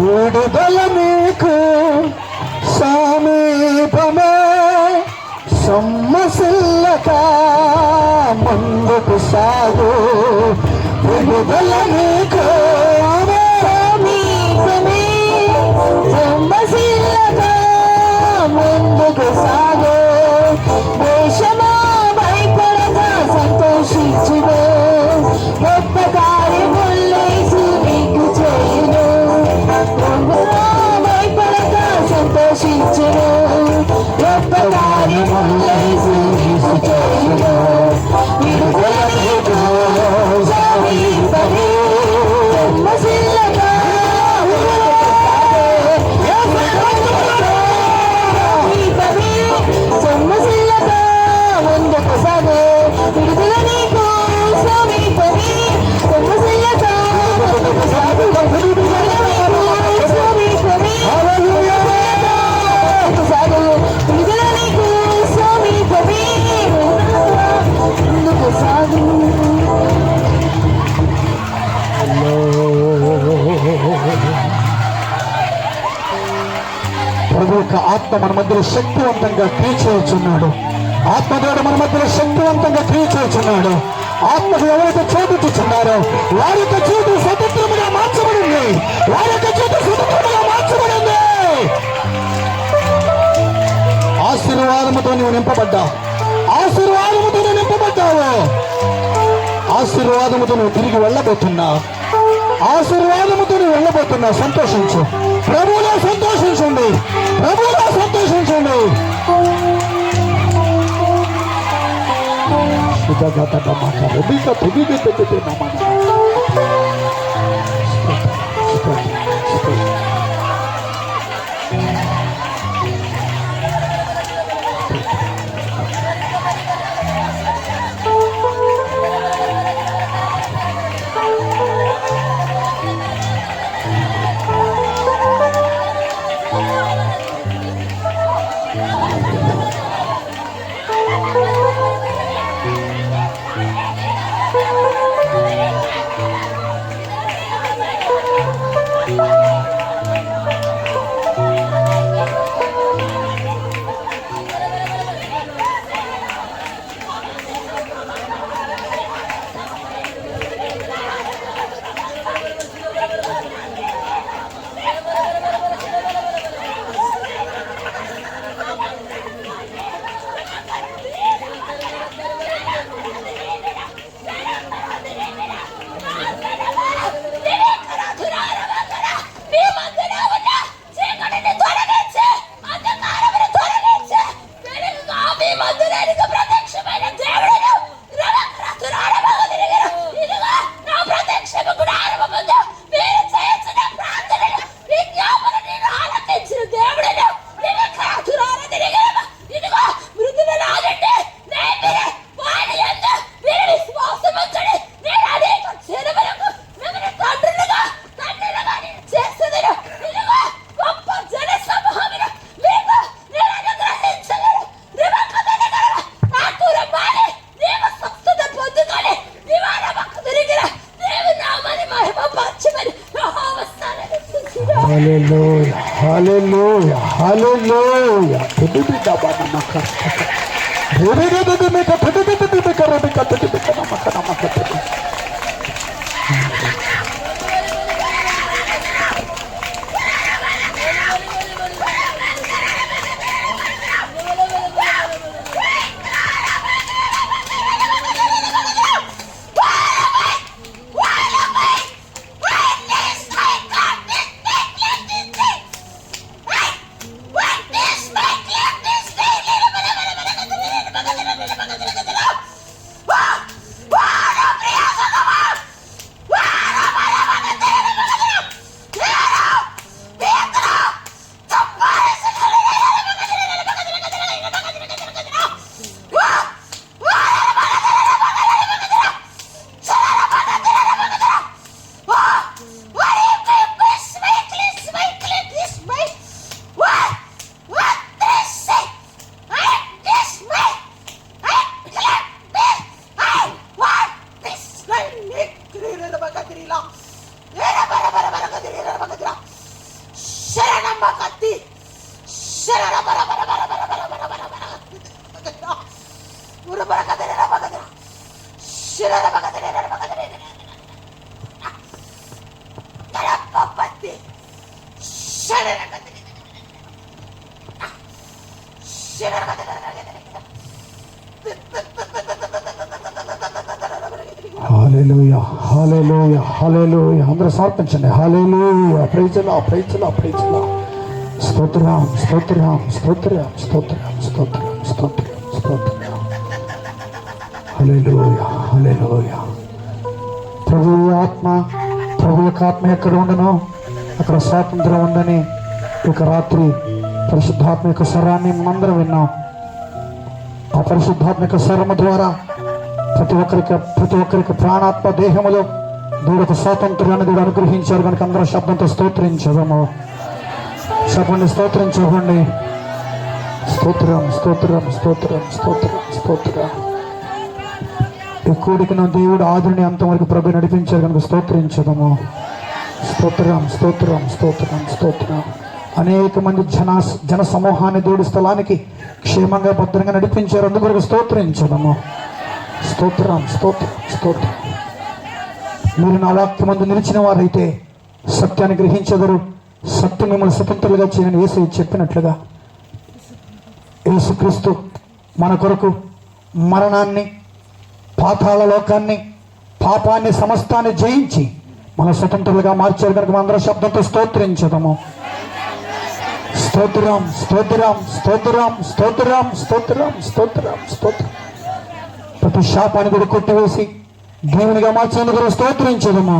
విడుదల నీకు సమీపమే, సొమ్మసిల్లక ముందుకు సాగు. విడుదల నీకు సమీపమే, సొమ్మసిల్లక ముందుకు సాగు. దేశమా భయపడక సంతోషించును, గొప్ప కార్యములేసు నీకు చేయును. భయపడక సంతోషించును, గొప్ప కార్యములేసు నీకు చేయును. విడుదల నీకు సమీపమే, సొమ్మసిల్లక సొమ్మసిల్లక ముందుకు సాగు. విడుదల నీకు సమీపమే, సొమ్మసిల్లక ముందుకు సాగు. విడుదల నీకు సమీపమే, సాగు. విడుదల నీకు సమీపమే, ముందుకు సాగు. ప్రభు యొక్క ఆత్మ మన మధ్యలో శక్తివంతంగా క్రియ చేయొచ్చున్నాడు. ఆత్మదేవుడు మన మధ్యలో శక్తివంతంగా క్రియ చేయొచ్చున్నాడు. ఆత్మకు ఎవరైతే చోటిస్తున్నారో వారి యొక్క జీవితం స్వతంత్రముగా మార్చబడింది. వారి యొక్క జీవితం స్వతంత్రముగా మార్చబడింది. ఆశీర్వాదముతో నువ్వు నింపబడ్డావు. ఆశీర్వాదముతో నువ్వు నింపబడ్డావు. ఆశీర్వాదముతో నువ్వు తిరిగి వెళ్ళబోతున్నావు. ఆశీర్వాదముతో నువ్వు వెళ్ళబోతున్నావు. సంతోషించు, ప్రభువులో సంతోషించండి, ప్రభువులో సంతోషించండి. Hallelujah, hallelujah, hallelujah. హల్లెలూయా హల్లెలూయా. అందరూ సమర్పించండి. హల్లెలూయా. ప్రైజ్లా ప్రైజ్లా ప్రైజ్లా. స్తోత్రం స్తోత్రం స్తోత్రం స్తోత్రం స్తోత్రం స్తోత్రం స్తోత్రం. హల్లెలూయా హల్లెలూయా. ప్రభు ఆత్మ, ప్రభు యొక్క ఆత్మ ఎక్కడ ఉండనో అక్కడ స్వాతంత్రం ఉందని ఇక రాత్రి పరిశుద్ధాత్మ యొక్క స్వరాన్ని మనందరం విన్నాం. ఆ పరిశుద్ధాత్మ యొక్క స్వరము ద్వారా ప్రతి ఒక్కరికి ప్రాణాత్మ దేహములో దేవుడు స్వాతంత్ర్యాన్ని దేవుడు అనుగ్రహించారు కనుక అందరూ శబ్దంతో స్తోత్రించదము. చెప్పండి, స్తోత్రించకండి. స్తోత్రం స్తోత్రం స్తోత్రం స్తోత్రం స్తోత్రం. ఈ కూడికను దేవుడు ఆదుని అంతవరకు ప్రభు నడిపించారు కనుక స్తోత్రించదము. స్తోత్రం స్తోత్రం స్తోత్రం స్తోత్రం. అనేక మంది జన సమూహాన్ని దేవుడి స్థలానికి క్షేమంగా భద్రంగా నడిపించారు, అందుకొరకు స్తోత్రించదము. స్తోత్రం స్తోత్రం స్తోత్రం. మీరు నా వాక్యమందు నిలిచిన వారైతే సత్యాన్ని గ్రహించెదరు, సత్యం మిమ్మల్ని స్వతంత్రులుగా చేయని యేసు చెప్పినట్లుగా యేసుక్రీస్తు మన కొరకు మరణాన్ని, పాతాళ లోకాన్ని, పాపాన్ని, సమస్తాన్ని జయించి మన స్వతంత్రులుగా మార్చారు కనుక మనందరం శబ్దంతో స్తోత్రించదము. స్తోత్రం స్తోత్రం స్తోత్రం స్తోత్రం స్తోత్రం స్తోత్రం స్తోత్రం. ప్రతి శాపాన్ని కూడా కొట్టివేసి దేవునిగా మార్చేందుకు స్తోత్రించదము.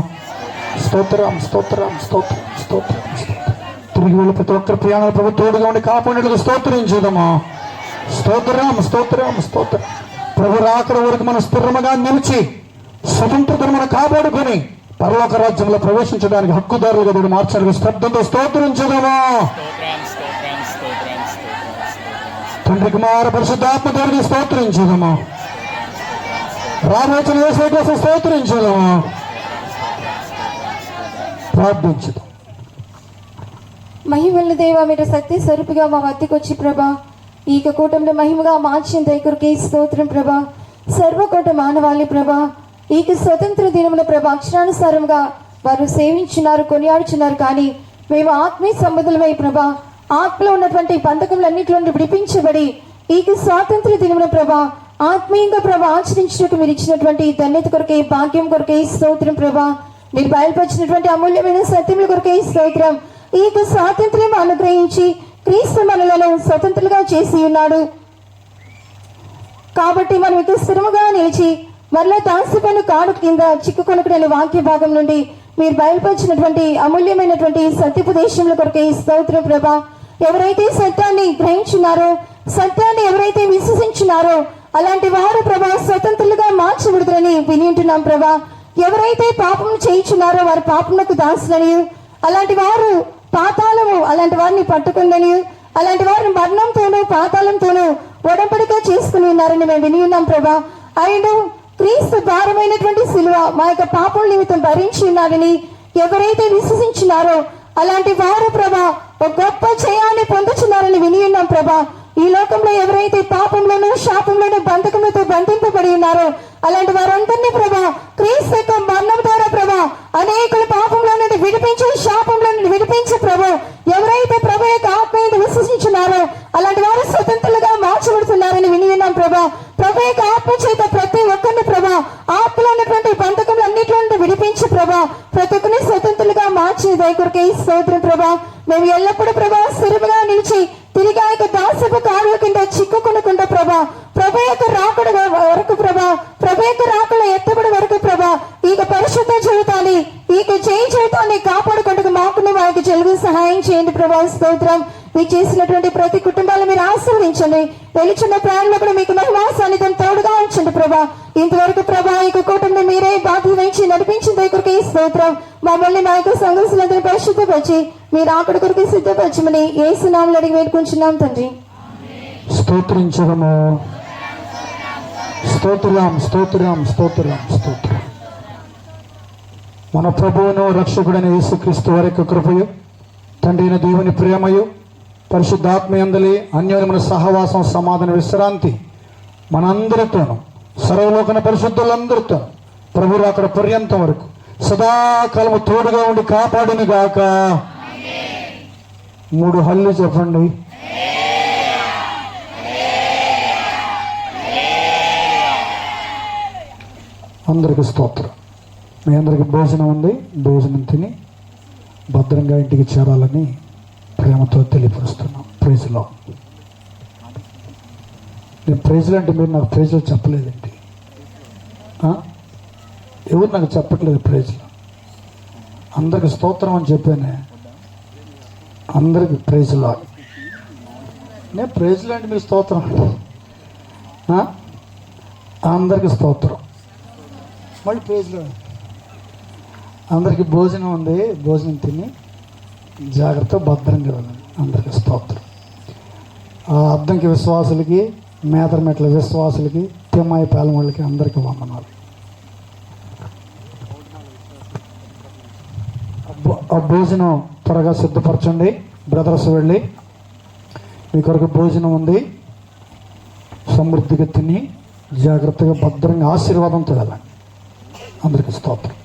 స్తోత్రం స్తోత్రం స్తోత్రం స్తోత్రం స్తోత్రం. తిరిగి వెళ్ళి ప్రతి ఒక్కరి ప్రయాణాలు ప్రభు తోడుగా ఉండి కాపాడేందుకు స్తోత్రించదము. స్తోత్రం స్తోత్రం స్తోత్రం. ప్రభు రాకడ వరకు మనం స్థిరముగా నిలిచి స్వతంత్రతను మనం కాపాడుకొని పరలోక రాజ్యంలో ప్రవేశించడానికి హక్కుదారులుగా దేవుడు మార్చాలి. శ్రద్ధతో స్తోత్రించదము. తండ్రి కుమార పరిశుద్ధాత్మ దేవుడికి స్తోత్రించదము. రామోచన యేసు కోసం స్తోత్రించదము. ప్రార్థించదు. మహిమల దేవ, మీరు సత్య స్వరూపిగా మా వద్దకు వచ్చి ప్రభా ఈ కూటంలో మహిమగా మార్చిన దయకుడికి స్తోత్రం ప్రభా. సర్వకోట మానవాళి ప్రభా ఈ స్వతంత్ర దినముల ప్రభా అక్షరానుసారంగా వారు సేవించున్నారు, కొనియాడుచున్నారు. కానీ మేము ఆత్మీయ సంబంధులమై ప్రభా ఆత్మలో ఉన్నటువంటి బంధకములన్నింటిలో విడిపించబడి ఈ స్వాతంత్ర దినముల ప్రభా ఆత్మీయంగా ప్రభా ఆచరించడానికి మీరు ఇచ్చినటువంటి ధన్యత కొరకే, భాగ్యం కొరకే స్తోత్రం ప్రభా. మీరు బయలుపరిచినటువంటి అమూల్యమైన సత్యముల కొరకే స్తోత్రం. ఈ స్వాతంత్ర్యం అనుగ్రహించి క్రీస్తు మనలను స్వతంత్రులుగా చేసి ఉన్నాడు కాబట్టి మనం ఇక స్థిరముగా నిలిచి మరలా దాసిపైన కాడు కింద చిక్కుకొనకునే వాక్య భాగం నుండి మీరు బయలుపరిచినటువంటి అమూల్యమైనటువంటి సత్యోపదేశముల కొరకే స్తోత్రం ప్రభా. ఎవరైతే సత్యాన్ని గ్రహించున్నారో, సత్యాన్ని ఎవరైతే విశ్వసించున్నారో అలాంటి వారు ప్రభా స్వతంత్రులుగా మార్చబడుతుందని విని ఉంటున్నాం ప్రభా. ఎవరైతే పాపం చేయించున్నారో వారు పాపములకు దాసులని, అలాంటి వారు పాతాళము అలాంటి వారిని పట్టుకుందని, అలాంటి వారిని మరణంతోనూ పాతాళంతోనూ ఒడంబడిక చేసుకుని ఉన్నారని మేము విని ఉన్నాం ప్రభా. ఆయన క్రీస్తు భారమైనటువంటి సిలువ మా యొక్క పాపం నిమిత్తం భరించి ఉన్నారని ఎవరైతే విశ్వసించున్నారో అలాంటి వారు ప్రభా ఒక గొప్ప జయాన్ని పొందుచున్నారని విని ఉన్నాం ప్రభా. ఈ లోకంలో ఎవరైతే పాపంలోనూ శాపంలోనూ బంధకములతో బంధింపబడి ఉన్నారో అలాంటి వారందరినీ ప్రభా క్రీస్తు యొక్క మరణం ద్వారా ప్రభా అనేకుల పాపంలో నుండి విడిపించి, శాపంలో నుండి విడిపించి ప్రభా ఎవరైతే ప్రభు యొక్క ఆత్మీయత విశ్వసించున్నారో అలాంటి వారు స్వతంత్రులుగా మార్చబడుతున్నారని విని ఉన్నాం ప్రభా. ప్రభు యొక్క ఆత్మ చేత ప్రతి ఒక్కరిని ప్రభా ఆత్మలో ఉన్నటువంటి బంధకములు అన్నింటిలో నుండి విడిపించి ప్రభా ప్రతి ఒక్కరిని స్వతంత్రులుగా మార్చి దయకొరకే స్తోత్రం ప్రభా. మేము ఎల్లప్పుడూ ప్రభా స్థిరముగా నిలిచి తిరిగి ఆ యొక్క దాసపు కాడుల కింద చిక్కుకొనకుండా ప్రభా ప్రభు యొక్క రాకడ వరకు ప్రభా, ప్రభు యొక్క రాకడ ఎత్తబడి వరకు ప్రభా ఈ పరిశుద్ధ జీవితాన్ని, ఈ జయ జీవితాన్ని కాపాడుకుంటూ మాకుని వారికి జలుగు సహాయం చేయండి ప్రభా. స్తోత్రం. మీరు చేసినటువంటి ప్రతి కుటుంబాలను మీరు ఆశీర్వదించండి. వెలుచున్న ప్రాణంలో కూడా మీకు మహిమా సాన్నిధ్యం తోడుగా ఉంచండి ప్రభా. ఇంతవరకు ప్రభా ఈ కూటమిని మీరే బాధ్యత వహించి నడిపించిన దగ్గరికి స్తోత్రం. మమ్మల్ని మా యొక్క సంఘస్థులందరినీ పరిశుద్ధపరిచి మీరు ఆకడి కొరకు సిద్ధపరచమని యేసు నామములో అడిగి వేడుకుంటున్నాం తండ్రి. స్తోత్రించడము. స్తోత్రం స్తోత్రం స్తోత్రం స్తోత్రం. మన ప్రభువును రక్షకుడైన యేసుక్రీస్తు వారి యొక్క కృపయు, తండ్రి అయిన దేవుని ప్రేమయు, పరిశుద్ధాత్మయందలి అన్యోన్యమైన సహవాసం, సమాధాన, విశ్రాంతి మనందరితోనూ, సర్వలోకన పరిశుద్ధులందరితో ప్రభు అక్కడ పర్యంతం వరకు సదాకాలము తోడుగా ఉండి కాపాడును గాక. 3 హల్లు చెప్పండి. అందరికి స్తోత్రం. మీ అందరికి భోజనం ఉంది, భోజనం తిని భద్రంగా ఇంటికి చేరాలని ప్రేమతో తెలియపరుస్తున్నాం. ప్రైజ్లో నేను ప్రైజ్లు అంటే మీరు నాకు ప్రైజ్లో చెప్పలేదండి. ఎవరు నాకు చెప్పట్లేదు ప్రైజ్లో. అందరికి స్తోత్రం అని చెప్పానే, అందరికి ప్రైజ్లో. నేను ప్రైజ్లో అంటే మీరు స్తోత్రం, అందరికి స్తోత్రం. మళ్ళీ ప్రైజ్లో అందరికీ భోజనం ఉంది, భోజనం తిని జాగ్రత్త భద్రంగా వెళ్ళండి. అందరికీ స్తోత్రం. ఆ అద్దంకి విశ్వాసులకి, మేదరమెట్ల విశ్వాసులకి, తిమ్మాయి పాలెం వాళ్ళకి అందరికీ వందనాలు. ఆ భోజనం త్వరగా సిద్ధపరచండి బ్రదర్స్. వెళ్ళి మీ కొరకు భోజనం ఉంది, సమృద్ధిగా తిని జాగ్రత్తగా భద్రంగా ఆశీర్వాదంతో వెళ్ళండి. అందరికీ స్తోత్రం.